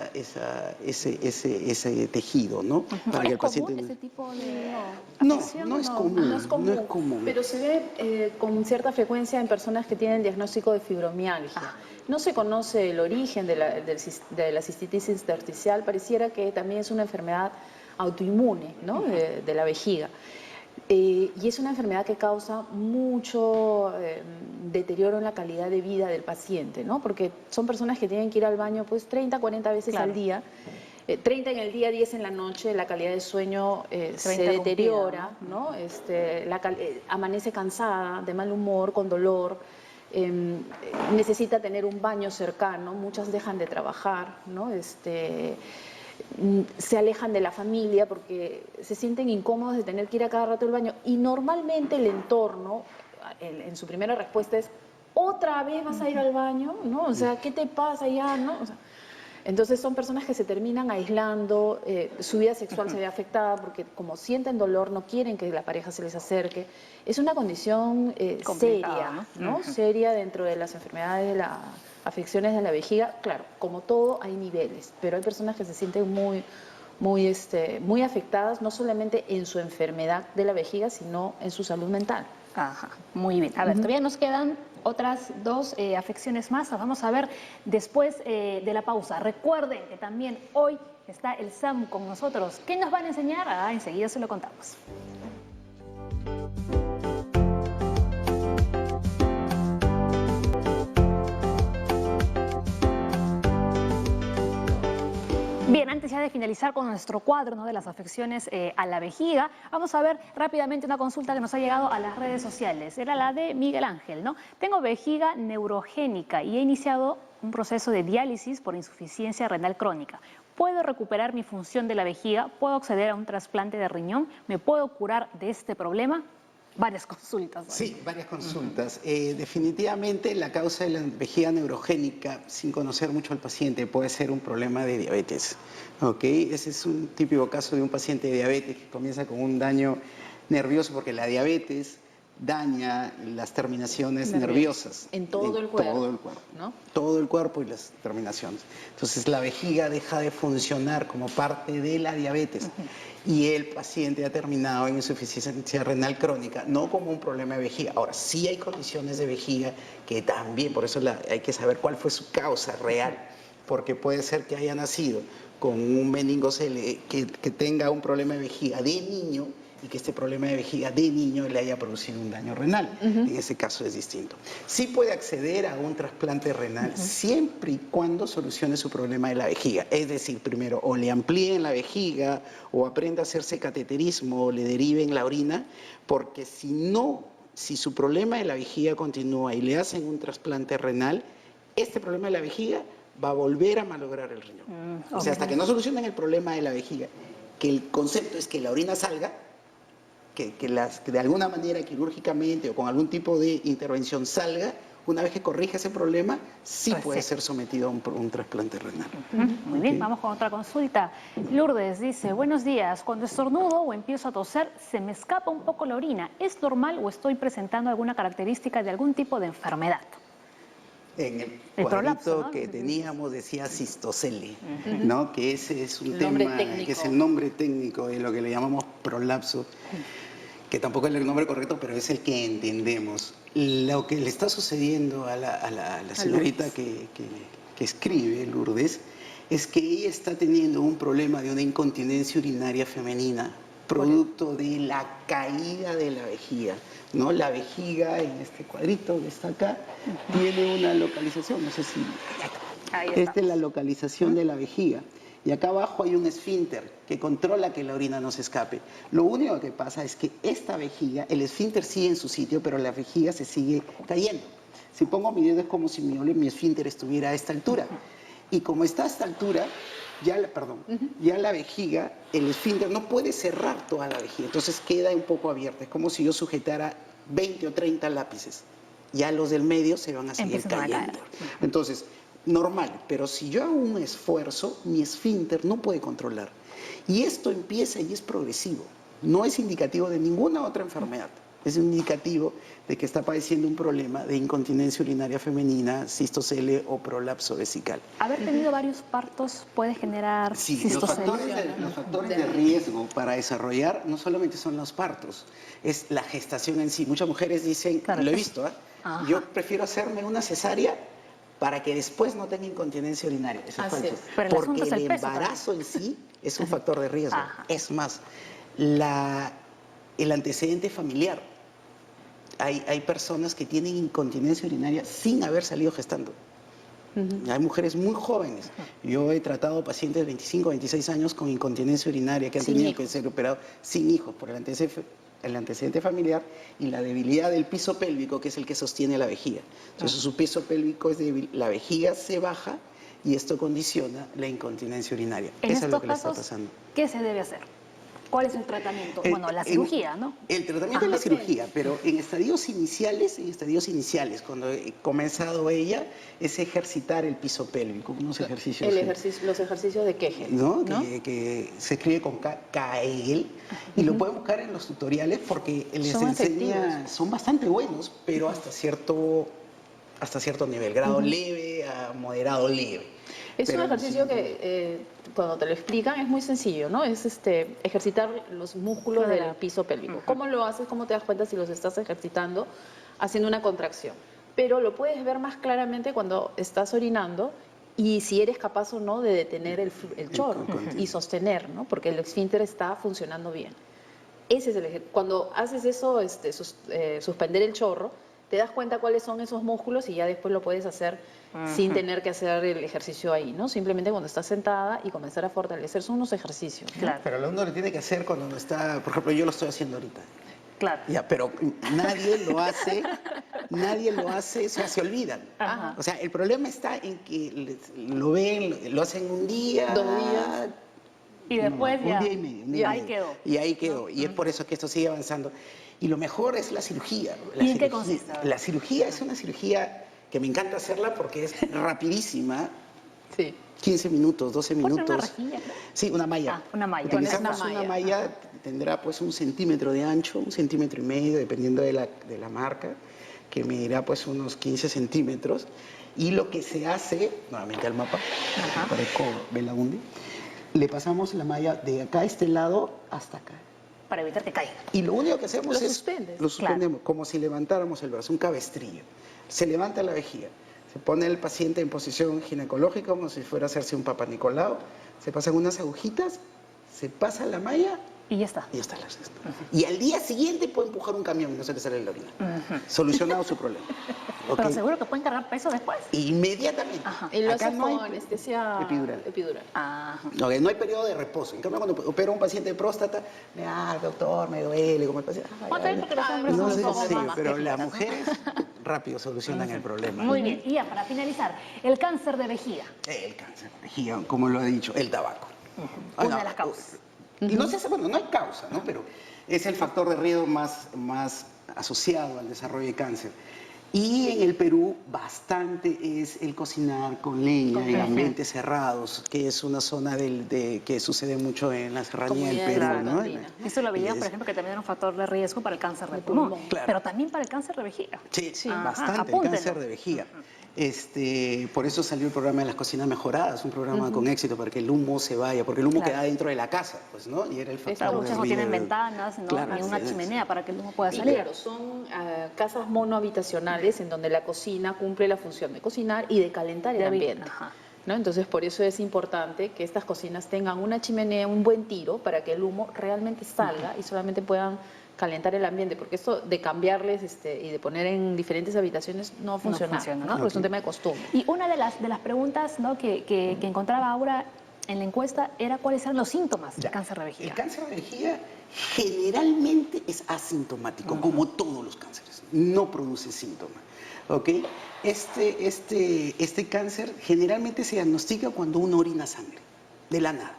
[SPEAKER 2] tejido, ¿no?
[SPEAKER 1] Para que el paciente... ¿Es común ese tipo de
[SPEAKER 2] no es común.
[SPEAKER 3] Pero se ve con cierta frecuencia en personas que tienen diagnóstico de fibromialgia. No se conoce el origen de la cistitis intersticial, pareciera que también es una enfermedad autoinmune, ¿no? de la vejiga. Y es una enfermedad que causa mucho deterioro en la calidad de vida del paciente, ¿no? Porque son personas que tienen que ir al baño pues 30, 40 veces al día. 30 en el día, 10 en la noche, la calidad de sueño se deteriora, ¿no? Amanece cansada, de mal humor, con dolor. Necesita tener un baño cercano, muchas dejan de trabajar, ¿no? Se alejan de la familia porque se sienten incómodos de tener que ir a cada rato al baño y normalmente el entorno, en su primera respuesta es ¿otra vez vas a ir al baño? ¿No? O sea, ¿qué te pasa ya? ¿No? O sea, entonces son personas que se terminan aislando, su vida sexual se ve afectada porque como sienten dolor no quieren que la pareja se les acerque. Es una condición seria, ¿no? Seria dentro de las enfermedades de las afecciones de la vejiga. Claro, como todo hay niveles, pero hay personas que se sienten muy muy afectadas, no solamente en su enfermedad de la vejiga, sino en su salud mental.
[SPEAKER 1] Ajá, muy bien. A ver, todavía nos quedan otras dos afecciones más. Las vamos a ver después de la pausa. Recuerden que también hoy está el SAM con nosotros. ¿Qué nos van a enseñar? Enseguida se lo contamos. Bien, antes ya de finalizar con nuestro cuadro, ¿no?, de las afecciones a la vejiga, vamos a ver rápidamente una consulta que nos ha llegado a las redes sociales. Era la de Miguel Ángel, ¿no? Tengo vejiga neurogénica y he iniciado un proceso de diálisis por insuficiencia renal crónica. ¿Puedo recuperar mi función de la vejiga? ¿Puedo acceder a un trasplante de riñón? ¿Me puedo curar de este problema? Varias consultas.
[SPEAKER 2] Sí, varias consultas. Definitivamente la causa de la vejiga neurogénica, sin conocer mucho al paciente, puede ser un problema de diabetes. ¿Okay? Ese es un típico caso de un paciente de diabetes que comienza con un daño nervioso porque la diabetes daña las terminaciones nerviosas.
[SPEAKER 3] En todo el cuerpo.
[SPEAKER 2] Todo el cuerpo,
[SPEAKER 3] ¿no?
[SPEAKER 2] Todo el cuerpo y las terminaciones. Entonces la vejiga deja de funcionar como parte de la diabetes y el paciente ha terminado en insuficiencia renal crónica, no como un problema de vejiga. Ahora, sí hay condiciones de vejiga que también, por eso hay que saber cuál fue su causa real, porque puede ser que haya nacido con un meningocele que tenga un problema de vejiga de niño y que este problema de vejiga de niño le haya producido un daño renal. En ese caso es distinto. Sí puede acceder a un trasplante renal siempre y cuando solucione su problema de la vejiga. Es decir, primero o le amplíen la vejiga o aprenda a hacerse cateterismo o le deriven la orina, porque si su problema de la vejiga continúa y le hacen un trasplante renal, este problema de la vejiga va a volver a malograr el riñón. O sea, hasta que no solucionen el problema de la vejiga, que el concepto es que la orina salga, que de alguna manera quirúrgicamente o con algún tipo de intervención salga, una vez que corrija ese problema, sí puede ser sometido a un trasplante renal.
[SPEAKER 1] Muy bien, vamos con otra consulta. Lourdes dice, buenos días, cuando estornudo o empiezo a toser, se me escapa un poco la orina. ¿Es normal o estoy presentando alguna característica de algún tipo de enfermedad?
[SPEAKER 2] En el cuadrito prolapso, ¿no?, que teníamos decía cistocele, ¿no?, que ese es un tema, que es el nombre técnico de lo que le llamamos prolapso, que tampoco es el nombre correcto, pero es el que entendemos. Lo que le está sucediendo a la señorita que escribe, Lourdes, es que ella está teniendo un problema de una incontinencia urinaria femenina, producto de la caída de la vejiga, ¿no? La vejiga en este cuadrito que está acá tiene una localización, no sé si... Esta es la localización de la vejiga. Y acá abajo hay un esfínter que controla que la orina no se escape. Lo único que pasa es que esta vejiga, el esfínter sigue en su sitio, pero la vejiga se sigue cayendo. Si pongo mi dedo es como si mi esfínter estuviera a esta altura. Y como está a esta altura, ya la vejiga, el esfínter no puede cerrar toda la vejiga, entonces queda un poco abierta. Es como si yo sujetara 20 o 30 lápices. Ya los del medio se van a seguir cayendo. Entonces, normal, pero si yo hago un esfuerzo, mi esfínter no puede controlar. Y esto empieza y es progresivo. No es indicativo de ninguna otra enfermedad. Es indicativo de que está padeciendo un problema de incontinencia urinaria femenina, cistocele o prolapso vesical.
[SPEAKER 1] ¿Haber tenido varios partos puede generar cistocele?
[SPEAKER 2] Los factores de riesgo para desarrollar no solamente son los partos, es la gestación en sí. Muchas mujeres dicen, lo he visto, yo prefiero hacerme una cesárea para que después no tenga incontinencia urinaria. Eso es falso. Porque el embarazo en sí es un factor de riesgo. Es más, el antecedente familiar. Hay personas que tienen incontinencia urinaria sin haber salido gestando. Hay mujeres muy jóvenes. Yo he tratado pacientes de 25, 26 años con incontinencia urinaria que han tenido que ser operados sin hijos por el antecedente familiar y la debilidad del piso pélvico, que es el que sostiene la vejiga. Entonces su piso pélvico es débil, la vejiga se baja y esto condiciona la incontinencia urinaria. Eso es lo que le está pasando.
[SPEAKER 1] ¿Qué se debe hacer? ¿Cuál es el tratamiento? Bueno, la cirugía, ¿no?
[SPEAKER 2] El tratamiento es la cirugía, pero en estadios iniciales, cuando ha comenzado ella, es ejercitar el piso pélvico, unos ejercicios.
[SPEAKER 3] Los ejercicios de Kegel,
[SPEAKER 2] ¿no? Que se escribe con Kegel, y lo pueden buscar en los tutoriales porque les enseña, son bastante buenos, pero hasta cierto nivel, grado leve a moderado leve.
[SPEAKER 3] Es un ejercicio que cuando te lo explican es muy sencillo, ¿no? Es ejercitar los músculos del piso pélvico. ¿Cómo lo haces? ¿Cómo te das cuenta si los estás ejercitando? Haciendo una contracción. Pero lo puedes ver más claramente cuando estás orinando y si eres capaz o no de detener el chorro y sostener, ¿no? Porque el esfínter está funcionando bien. Ese es el ejercicio. Cuando haces eso, suspender el chorro, te das cuenta cuáles son esos músculos y ya después lo puedes hacer sin tener que hacer el ejercicio ahí, ¿no? Simplemente cuando estás sentada y comenzar a fortalecer. Son unos ejercicios, ¿no?
[SPEAKER 2] Claro. Pero uno lo tiene que hacer cuando uno está, por ejemplo, yo lo estoy haciendo ahorita.
[SPEAKER 1] Claro.
[SPEAKER 2] Ya, pero nadie lo hace, o sea, se olvidan.
[SPEAKER 1] Ajá.
[SPEAKER 2] O sea, el problema está en que lo ven, lo hacen un día,
[SPEAKER 3] 2 días.
[SPEAKER 1] Y después ya.
[SPEAKER 2] Un día y medio.
[SPEAKER 1] Y ahí quedó.
[SPEAKER 2] Y ahí quedó. Y es por eso que esto sigue avanzando. Y lo mejor es la cirugía.
[SPEAKER 1] ¿Y en qué consiste?
[SPEAKER 2] La cirugía es una cirugía que me encanta hacerla porque es rapidísima.
[SPEAKER 3] Sí.
[SPEAKER 2] 15 minutos, 12 minutos.
[SPEAKER 1] ¿Puede ser una rejilla?
[SPEAKER 2] Sí, una malla.
[SPEAKER 1] Una malla.
[SPEAKER 2] Utilizamos una malla, tendrá pues 1 centímetro de ancho, 1,5 centímetros, dependiendo de la marca, que medirá pues unos 15 centímetros. Y lo que se hace, nuevamente al mapa, parezco Belaunde, le pasamos la malla de acá a este lado hasta acá.
[SPEAKER 1] Para evitar que caiga.
[SPEAKER 2] Y lo único que hacemos
[SPEAKER 3] lo
[SPEAKER 2] suspendemos, como si levantáramos el brazo, un cabestrillo. Se levanta la vejiga. Se pone el paciente en posición ginecológica como si fuera a hacerse un Papa Nicolau. Se pasan unas agujitas, se pasa la malla
[SPEAKER 1] y ya está.
[SPEAKER 2] Y ya está la cesta. Y al día siguiente puede empujar un camión y no se le sale la orina. Solucionado su problema.
[SPEAKER 1] Pero seguro que pueden cargar peso después.
[SPEAKER 2] Inmediatamente.
[SPEAKER 3] Y lo
[SPEAKER 2] Acá
[SPEAKER 3] haces
[SPEAKER 2] no hay
[SPEAKER 3] con anestesia epidural.
[SPEAKER 2] No hay periodo de reposo. En cambio, cuando opera un paciente de próstata, doctor, me duele, como el paciente. No sé, sí, pero las mujeres rápido solucionan el problema.
[SPEAKER 1] Muy bien. Y ya, para finalizar, el cáncer de vejiga.
[SPEAKER 2] El cáncer de vejiga, como lo he dicho, el tabaco.
[SPEAKER 1] Una de las causas.
[SPEAKER 2] Y no sé, bueno, no hay causa, ¿no? Pero es el factor de riesgo más asociado al desarrollo de cáncer. Y en el Perú bastante es el cocinar con leña en ambientes cerrados, que es una zona que sucede mucho en la serranía del Perú, ¿no?
[SPEAKER 1] Eso lo veíamos, por ejemplo, que también era un factor de riesgo para el cáncer de pulmón, pero también para el cáncer de vejiga.
[SPEAKER 2] Sí, bastante, el cáncer de vejiga. Por eso salió el programa de las cocinas mejoradas, un programa con éxito para que el humo se vaya, porque el humo queda dentro de la casa, pues, ¿no? Y era el factor
[SPEAKER 1] muchos no tienen ventanas, ¿no? Ni una chimenea para que el humo pueda salir.
[SPEAKER 3] Claro, son casas monohabitacionales en donde la cocina cumple la función de cocinar y de calentar el ambiente. ¿No? Entonces, por eso es importante que estas cocinas tengan una chimenea, un buen tiro, para que el humo realmente salga y solamente puedan calentar el ambiente, porque esto de cambiarles y de poner en diferentes habitaciones no funciona, ¿no? Porque es un tema de costumbre.
[SPEAKER 1] Y una de las preguntas, ¿no?, que encontraba Aura en la encuesta era cuáles eran los síntomas del cáncer de vejiga.
[SPEAKER 2] El cáncer de vejiga generalmente es asintomático, como todos los cánceres, no produce síntomas. ¿Ok? Este cáncer generalmente se diagnostica cuando uno orina sangre, de la nada.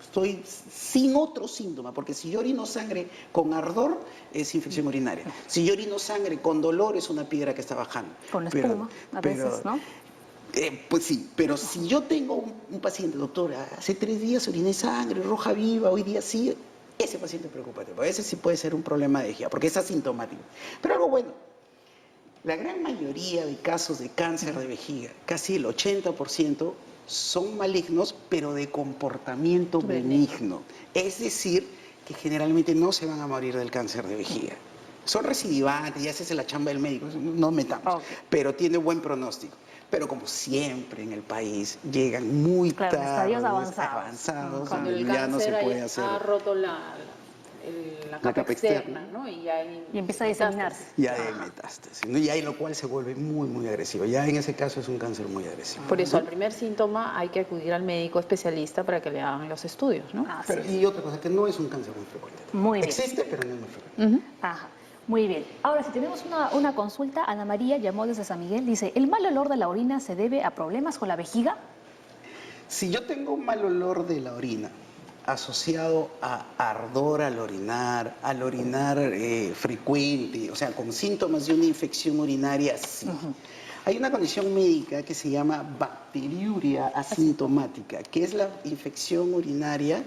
[SPEAKER 2] Estoy sin otro síntoma, porque si yo orino sangre con ardor, es infección urinaria. Si yo orino sangre con dolor, es una piedra que está bajando.
[SPEAKER 1] Con espuma, a veces, ¿no?
[SPEAKER 2] Pues sí, pero si yo tengo un paciente, doctora, hace 3 días oriné sangre roja viva, hoy día sí, ese paciente preocúpate, porque ese sí puede ser un problema de vejiga, porque es asintomático. Pero algo bueno, la gran mayoría de casos de cáncer de vejiga, casi el 80%, son malignos, pero de comportamiento benigno. Es decir, que generalmente no se van a morir del cáncer de vejiga. Son recidivantes, ya esa es la chamba del médico, no metamos, pero tiene buen pronóstico. Pero como siempre en el país, llegan muy tarde,
[SPEAKER 1] estadios avanzados,
[SPEAKER 3] cuando el
[SPEAKER 2] ya no se puede hacer.
[SPEAKER 3] Ha roto la capa externa, ¿no? Y
[SPEAKER 1] empieza a diseminarse.
[SPEAKER 2] Ya hay metástasis, ¿no? Y ahí lo cual se vuelve muy, muy agresivo. Ya en ese caso es un cáncer muy agresivo.
[SPEAKER 3] Por eso, al primer síntoma hay que acudir al médico especialista para que le hagan los estudios, ¿no?
[SPEAKER 2] Y otra cosa, que no es un cáncer muy frecuente.
[SPEAKER 1] Muy bien.
[SPEAKER 2] Existe, pero no es muy frecuente.
[SPEAKER 1] Ajá. Muy bien. Ahora, si tenemos una consulta, Ana María llamó desde San Miguel, dice, ¿el mal olor de la orina se debe a problemas con la vejiga?
[SPEAKER 2] Si yo tengo un mal olor de la orina asociado a ardor al orinar frecuente, o sea, con síntomas de una infección urinaria, sí. Hay una condición médica que se llama bacteriuria asintomática, que es la infección urinaria,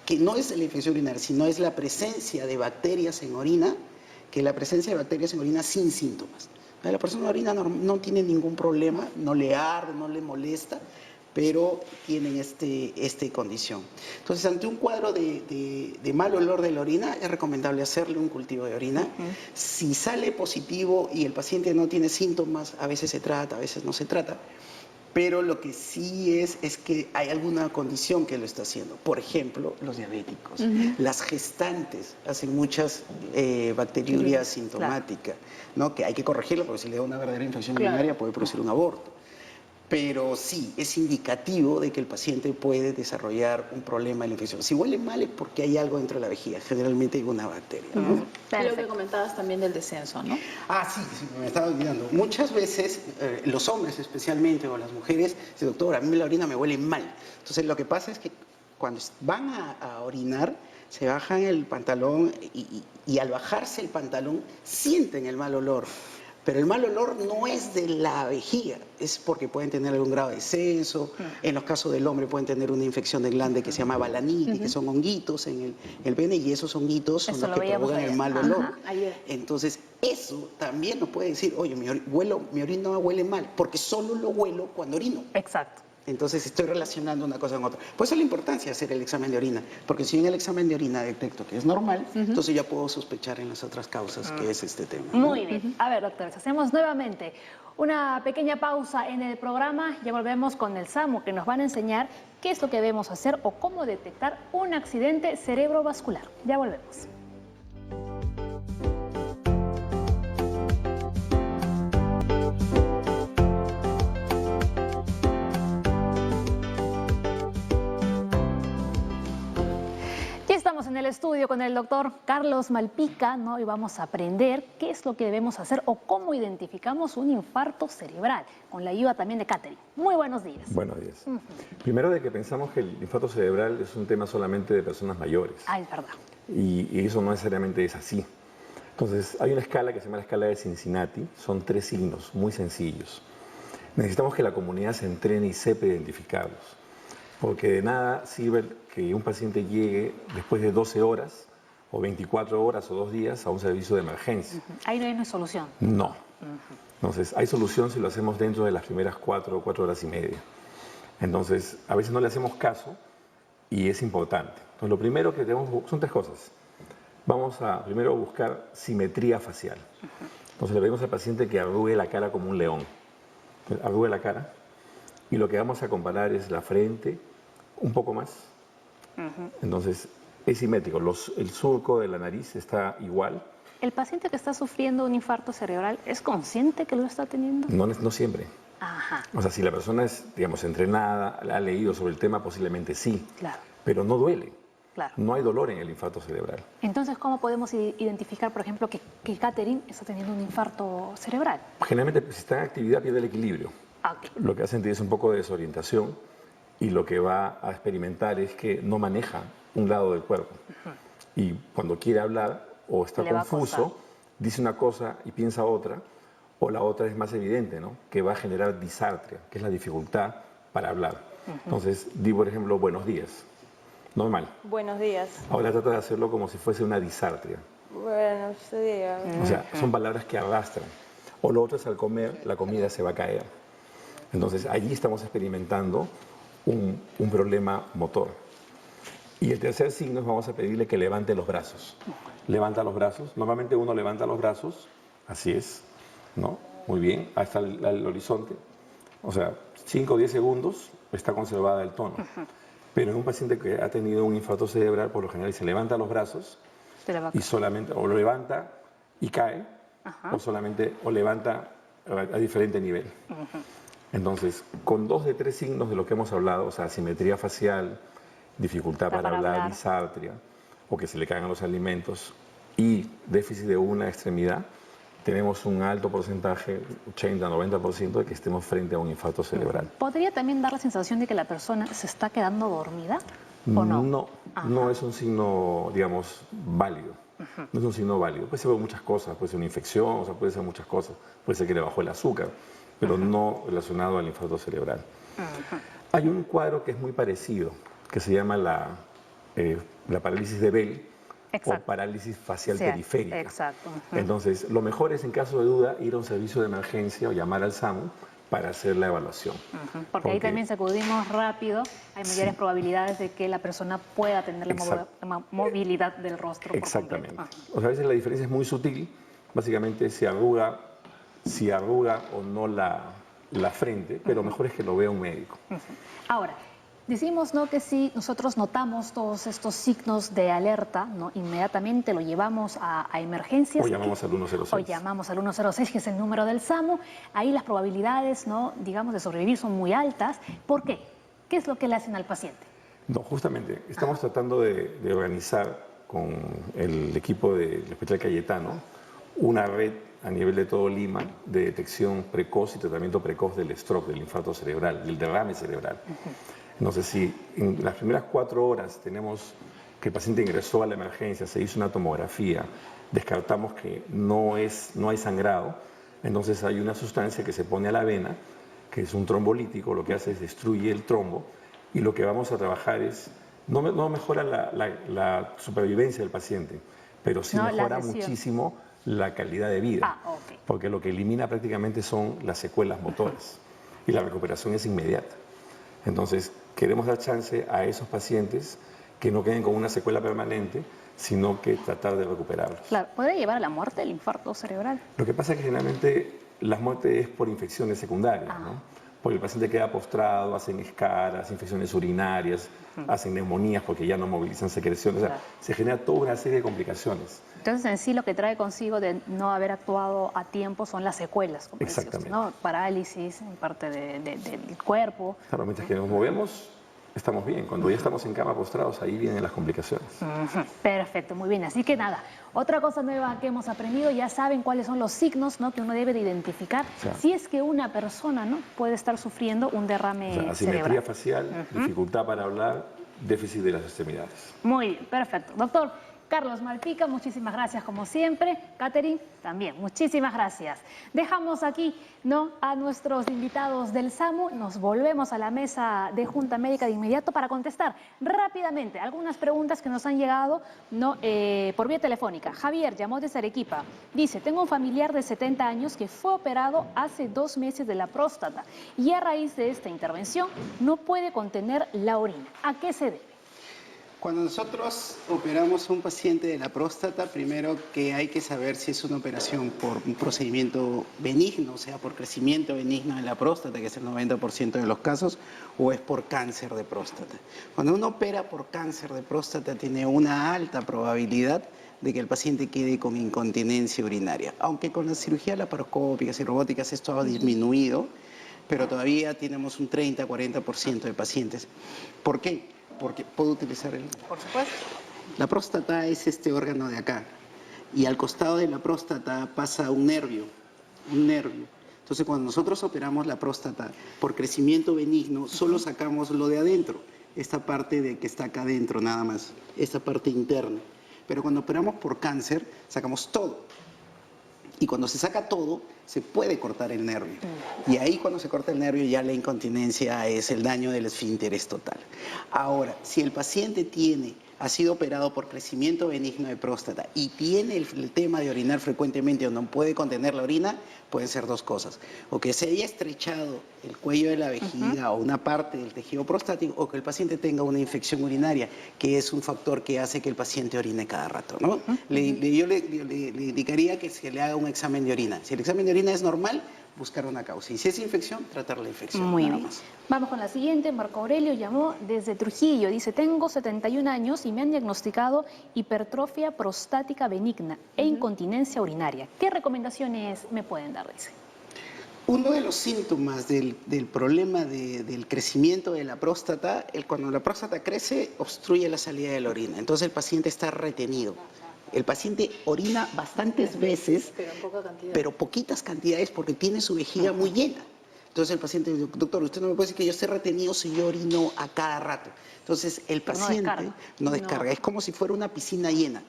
[SPEAKER 2] que no es la infección urinaria, sino es la presencia de bacterias en orina, que la presencia de bacterias en orina sin síntomas. La persona en orina no tiene ningún problema, no le arde, no le molesta, pero tienen esta condición. Entonces, ante un cuadro de mal olor de la orina, es recomendable hacerle un cultivo de orina. Si sale positivo y el paciente no tiene síntomas, a veces se trata, a veces no se trata. Pero lo que sí es que hay alguna condición que lo está haciendo. Por ejemplo, los diabéticos. Las gestantes hacen muchas bacteriuria asintomática, ¿no? Que hay que corregirlo porque si le da una verdadera infección urinaria puede producir un aborto. Pero sí, es indicativo de que el paciente puede desarrollar un problema de la infección. Si huele mal es porque hay algo dentro de la vejiga, generalmente hay una bacteria.
[SPEAKER 3] Lo que comentabas también del descenso, ¿no?
[SPEAKER 2] Ah, sí, me estaba olvidando. Muchas veces, los hombres especialmente, o las mujeres, dicen, doctor, a mí la orina me huele mal. Entonces, lo que pasa es que cuando van a orinar, se bajan el pantalón y al bajarse el pantalón, sienten el mal olor. Pero el mal olor no es de la vejiga, es porque pueden tener algún grado de descenso. En los casos del hombre pueden tener una infección de glande que se llama balanitis, que son honguitos en el pene, y esos honguitos son los que provocan el mal olor. Entonces, eso también nos puede decir, oye, mi orina huele mal, porque solo lo huelo cuando orino.
[SPEAKER 1] Exacto.
[SPEAKER 2] Entonces estoy relacionando una cosa con otra. Por eso la importancia de hacer el examen de orina, porque si en el examen de orina detecto que es normal, entonces ya puedo sospechar en las otras causas que es este tema.
[SPEAKER 1] Muy bien. A ver, doctores, hacemos nuevamente una pequeña pausa en el programa. Ya volvemos con el SAMU, que nos van a enseñar qué es lo que debemos hacer o cómo detectar un accidente cerebrovascular. Ya volvemos. Estamos en el estudio con el doctor Carlos Malpica, ¿no? Y vamos a aprender qué es lo que debemos hacer o cómo identificamos un infarto cerebral, con la ayuda también de Catherine. Muy buenos días.
[SPEAKER 13] Buenos días. Primero, de que pensamos que el infarto cerebral es un tema solamente de personas mayores.
[SPEAKER 1] Ah, es verdad.
[SPEAKER 13] Y eso no necesariamente es así. Entonces, hay una escala que se llama la escala de Cincinnati. Son 3 signos muy sencillos. Necesitamos que la comunidad se entrene y sepa identificarlos. Porque de nada sirve que un paciente llegue después de 12 horas o 24 horas o 2 días a un servicio de emergencia.
[SPEAKER 1] Ahí no hay solución.
[SPEAKER 13] No. Entonces, hay solución si lo hacemos dentro de las primeras 4 horas y media. Entonces, a veces no le hacemos caso y es importante. Entonces, lo primero que tenemos son 3 cosas. Vamos a primero buscar simetría facial. Entonces, le pedimos al paciente que arrugue la cara como un león. Arrugue la cara y lo que vamos a comparar es la frente un poco más. Entonces, es simétrico. El surco de la nariz está igual.
[SPEAKER 1] ¿El paciente que está sufriendo un infarto cerebral es consciente que lo está teniendo?
[SPEAKER 13] No siempre.
[SPEAKER 1] Ajá.
[SPEAKER 13] O sea, si la persona es, digamos, entrenada, ha leído sobre el tema, posiblemente sí.
[SPEAKER 1] Claro.
[SPEAKER 13] Pero no duele.
[SPEAKER 1] Claro.
[SPEAKER 13] No hay dolor en el infarto cerebral.
[SPEAKER 1] Entonces, ¿cómo podemos identificar, por ejemplo, que Catherine está teniendo un infarto cerebral?
[SPEAKER 13] Generalmente, si está en actividad, pierde el equilibrio. Lo que hace es un poco de desorientación y lo que va a experimentar es que no maneja un lado del cuerpo. Y cuando quiere hablar o está confuso, dice una cosa y piensa otra, o la otra es más evidente, ¿no? Que va a generar disartria, que es la dificultad para hablar. Entonces, di por ejemplo, buenos días. Normal.
[SPEAKER 14] Buenos días.
[SPEAKER 13] Ahora trata de hacerlo como si fuese una disartria.
[SPEAKER 14] Buenos días.
[SPEAKER 13] O sea, son palabras que arrastran. O lo otro es al comer, la comida se va a caer. Entonces, allí estamos experimentando un problema motor. Y el tercer signo es vamos a pedirle que levante los brazos. Levanta los brazos. Normalmente uno levanta los brazos, así es, ¿no? Muy bien, hasta el horizonte. O sea, 5 o 10 segundos está conservada el tono. Pero en un paciente que ha tenido un infarto cerebral, por lo general se levanta los brazos y solamente o lo levanta y cae, o levanta a diferente nivel. Entonces, con 2 de 3 signos de lo que hemos hablado, o sea, asimetría facial, dificultad para hablar, disartria, o que se le caigan los alimentos, y déficit de una extremidad, tenemos un alto porcentaje, 80-90%, de que estemos frente a un infarto cerebral.
[SPEAKER 1] ¿Podría también dar la sensación de que la persona se está quedando dormida o no?
[SPEAKER 13] No es un signo, digamos, válido. No es un signo válido. Puede ser muchas cosas, puede ser una infección, o sea, puede ser muchas cosas. Puede ser que le bajó el azúcar, pero no relacionado al infarto cerebral. Hay un cuadro que es muy parecido, que se llama la parálisis de Bell, o parálisis facial periférica.
[SPEAKER 1] Exacto.
[SPEAKER 13] Entonces, lo mejor es, en caso de duda, ir a un servicio de emergencia o llamar al SAMU para hacer la evaluación.
[SPEAKER 1] Porque ahí también sacudimos rápido, hay mayores probabilidades de que la persona pueda tener la movilidad del rostro.
[SPEAKER 13] Exactamente. O sea, a veces la diferencia es muy sutil, básicamente si arruga o no la frente, pero mejor es que lo vea un médico.
[SPEAKER 1] Ahora, decimos, ¿no?, que si nosotros notamos todos estos signos de alerta, ¿no?, inmediatamente lo llevamos a emergencias.
[SPEAKER 13] O llamamos al 106.
[SPEAKER 1] O llamamos al 106, que es el número del SAMU. Ahí las probabilidades, ¿no?, digamos, de sobrevivir son muy altas. ¿Por qué? ¿Qué es lo que le hacen al paciente?
[SPEAKER 13] No, justamente, estamos tratando de organizar con el equipo del Hospital Cayetano una red a nivel de todo Lima de detección precoz y tratamiento precoz del stroke, del infarto cerebral, del derrame cerebral. Entonces, si en las primeras 4 horas tenemos que el paciente ingresó a la emergencia, se hizo una tomografía, descartamos que no hay sangrado, entonces hay una sustancia que se pone a la vena, que es un trombolítico, lo que hace es destruye el trombo, y lo que vamos a trabajar es, no mejora la supervivencia del paciente, pero sí mejora muchísimo la calidad de vida, porque lo que elimina prácticamente son las secuelas motoras, y la recuperación es inmediata. Entonces, queremos dar chance a esos pacientes que no queden con una secuela permanente, sino que tratar de recuperarlos.
[SPEAKER 1] Claro, ¿podría llevar a la muerte el infarto cerebral?
[SPEAKER 13] Lo que pasa es que generalmente la muerte es por infecciones secundarias, ¿no? Porque el paciente queda postrado, hacen escaras, infecciones urinarias, hacen neumonías porque ya no movilizan secreciones, o sea, se genera toda una serie de complicaciones.
[SPEAKER 1] Entonces, en sí, lo que trae consigo de no haber actuado a tiempo son las secuelas, como
[SPEAKER 13] exactamente,
[SPEAKER 1] decías, ¿no? Parálisis en parte del cuerpo.
[SPEAKER 13] Claro, mientras que nos movemos, estamos bien. Cuando ya estamos en cama postrados, ahí vienen las complicaciones.
[SPEAKER 1] Perfecto, muy bien. Así que nada, otra cosa nueva que hemos aprendido, ya saben cuáles son los signos, ¿no?, que uno debe de identificar si es que una persona, ¿no?, puede estar sufriendo un derrame cerebral.
[SPEAKER 13] Asimetría facial, dificultad para hablar, déficit de las extremidades.
[SPEAKER 1] Muy bien, perfecto. Doctor Carlos Malpica, muchísimas gracias como siempre. Catherine, también, muchísimas gracias. Dejamos aquí, ¿no?, a nuestros invitados del SAMU. Nos volvemos a la mesa de Junta Médica de inmediato para contestar rápidamente algunas preguntas que nos han llegado, ¿no?, por vía telefónica. Javier llamó desde Arequipa. Dice, tengo un familiar de 70 años que fue operado hace 2 meses de la próstata y a raíz de esta intervención no puede contener la orina. ¿A qué se debe?
[SPEAKER 2] Cuando nosotros operamos a un paciente de la próstata, primero que hay que saber si es una operación por un procedimiento benigno, o sea, por crecimiento benigno en la próstata, que es el 90% de los casos, o es por cáncer de próstata. Cuando uno opera por cáncer de próstata, tiene una alta probabilidad de que el paciente quede con incontinencia urinaria. Aunque con las cirugías laparoscópicas y robóticas esto ha disminuido, pero todavía tenemos un 30-40% de pacientes. ¿Por qué? Porque puedo utilizar el...
[SPEAKER 1] Por supuesto.
[SPEAKER 2] La próstata es este órgano de acá y al costado de la próstata pasa un nervio. Entonces, cuando nosotros operamos la próstata por crecimiento benigno, solo sacamos lo de adentro, esta parte de que está acá adentro nada más, esta parte interna. Pero cuando operamos por cáncer, sacamos todo. Y cuando se saca todo, se puede cortar el nervio. Y ahí cuando se corta el nervio ya la incontinencia es el daño del esfínter es total. Ahora, si el paciente ha sido operado por crecimiento benigno de próstata y tiene el tema de orinar frecuentemente o no puede contener la orina, pueden ser 2 cosas. O que se haya estrechado el cuello de la vejiga o una parte del tejido prostático, o que el paciente tenga una infección urinaria, que es un factor que hace que el paciente orine cada rato, ¿no? Yo le indicaría que se le haga un examen de orina. Si el examen de orina es normal, buscar una causa. Y si es infección, tratar la infección.
[SPEAKER 1] Muy bien. Vamos con la siguiente. Marco Aurelio llamó desde Trujillo. Dice, tengo 71 años y me han diagnosticado hipertrofia prostática benigna e incontinencia urinaria. ¿Qué recomendaciones me pueden dar? Dice.
[SPEAKER 2] Uno de los síntomas del problema del crecimiento de la próstata, cuando la próstata crece, obstruye la salida de la orina. Entonces el paciente está retenido. El paciente orina bastantes veces, pero poquitas cantidades porque tiene su vejiga muy llena. Entonces el paciente dice, doctor, usted no me puede decir que yo esté retenido si yo orino a cada rato. Entonces el paciente no descarga, es como si fuera una piscina llena.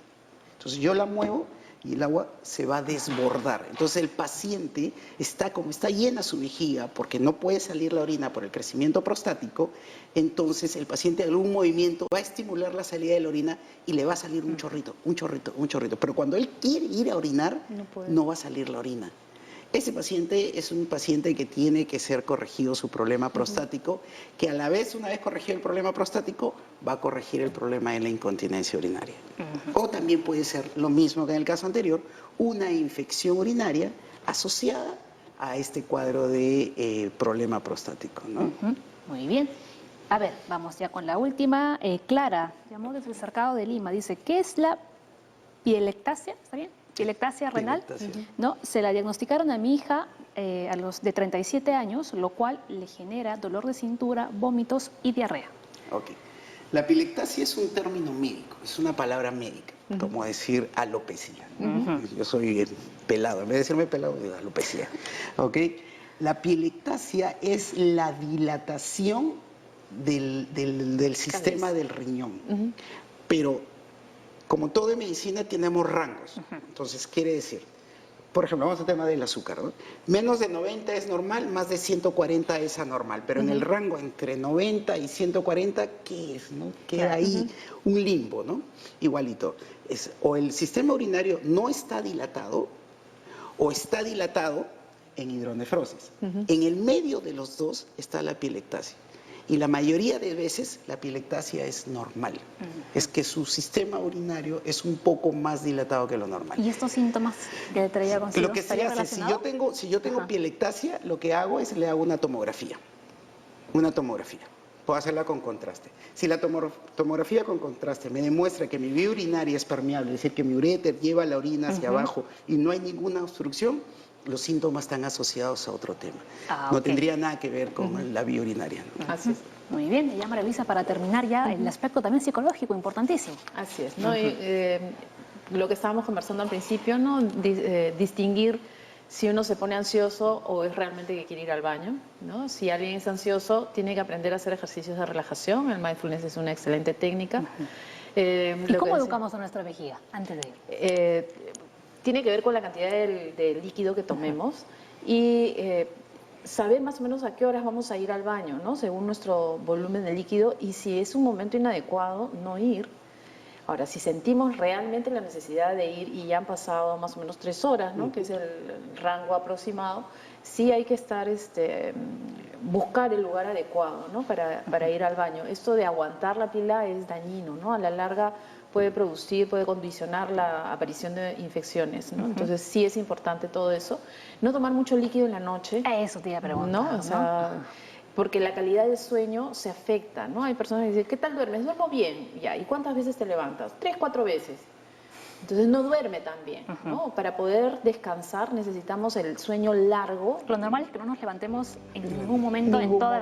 [SPEAKER 2] Entonces yo la muevo y el agua se va a desbordar. Entonces el paciente como está llena su vejiga porque no puede salir la orina por el crecimiento prostático, entonces el paciente algún movimiento va a estimular la salida de la orina y le va a salir un chorrito. Pero cuando él quiere ir a orinar, no va a salir la orina. Ese paciente es un paciente que tiene que ser corregido su problema prostático, que a la vez, una vez corregido el problema prostático, va a corregir el problema de la incontinencia urinaria. O también puede ser lo mismo que en el caso anterior, una infección urinaria asociada a este cuadro de problema prostático, ¿no?
[SPEAKER 1] Muy bien. A ver, vamos ya con la última. Clara, llamó desde el Cercado de Lima, dice, ¿qué es la pielectasia? ¿Está bien? Pielectasia renal, ¿no? Se la diagnosticaron a mi hija a los de 37 años, lo cual le genera dolor de cintura, vómitos y diarrea.
[SPEAKER 2] Ok. La pielectasia es un término médico, es una palabra médica, como decir alopecia. Yo soy pelado, en vez de decirme pelado, digo alopecia. Ok. La pielectasia es la dilatación del sistema del riñón. Pero como todo en medicina tenemos rangos. Entonces quiere decir, por ejemplo, vamos al tema del azúcar, ¿no? Menos de 90 es normal, más de 140 es anormal, pero en el rango entre 90 y 140, ¿qué es? ¿No? Queda ahí un limbo, ¿no? Igualito. O el sistema urinario no está dilatado, o está dilatado en hidronefrosis. En el medio de los dos está la pielectasia. Y la mayoría de veces la pielectasia es normal. Es que su sistema urinario es un poco más dilatado que lo normal.
[SPEAKER 1] ¿Y estos síntomas que traía consigo?
[SPEAKER 2] Lo que se hace, si yo tengo pielectasia, lo que hago es le hago una tomografía. Una tomografía. Puedo hacerla con contraste. Si la tomografía con contraste me demuestra que mi vía urinaria es permeable, es decir, que mi uréter lleva la orina hacia abajo y no hay ninguna obstrucción, los síntomas están asociados a otro tema. No tendría nada que ver con la vía urinaria, ¿no?
[SPEAKER 3] Así es.
[SPEAKER 1] Muy bien, y ya María Luisa, para terminar ya, el aspecto también psicológico, importantísimo.
[SPEAKER 3] Así es, ¿no? Lo que estábamos conversando al principio, ¿no? Distinguir si uno se pone ansioso o es realmente que quiere ir al baño, ¿no? Si alguien es ansioso, tiene que aprender a hacer ejercicios de relajación. El mindfulness es una excelente técnica.
[SPEAKER 1] ¿Y cómo educamos a nuestra vejiga antes de ir?
[SPEAKER 3] Tiene que ver con la cantidad de líquido que tomemos y saber más o menos a qué horas vamos a ir al baño, ¿no? Según nuestro volumen de líquido, y si es un momento inadecuado, no ir. Ahora, si sentimos realmente la necesidad de ir y ya han pasado más o menos 3 horas, ¿no? Que es el rango aproximado, sí hay que estar, buscar el lugar adecuado, ¿no? Para ir al baño. Esto de aguantar la pila es dañino, ¿no? A la larga puede condicionar la aparición de infecciones, ¿no? Entonces sí es importante todo eso. No tomar mucho líquido en la noche.
[SPEAKER 1] Eso te iba a preguntar,
[SPEAKER 3] ¿no? O sea, porque la calidad del sueño se afecta, ¿no? Hay personas que dicen, ¿qué tal duermes? Duermo bien, ya. ¿Y cuántas veces te levantas? 3, 4 veces. Entonces no duerme tan bien, ¿no? Para poder descansar necesitamos el sueño largo.
[SPEAKER 1] Lo normal es que no nos levantemos en ningún momento, en toda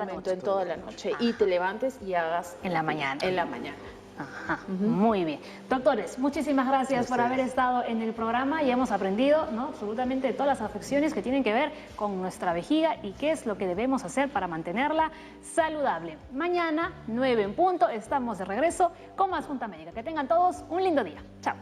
[SPEAKER 1] la noche.
[SPEAKER 3] Y te levantes y hagas
[SPEAKER 1] en la mañana.
[SPEAKER 3] En la mañana.
[SPEAKER 1] Muy bien. Doctores, muchísimas gracias por haber estado en el programa y hemos aprendido, ¿no? Absolutamente de todas las afecciones que tienen que ver con nuestra vejiga y qué es lo que debemos hacer para mantenerla saludable. Mañana, 9 en punto, estamos de regreso con más Junta Médica. Que tengan todos un lindo día. Chao.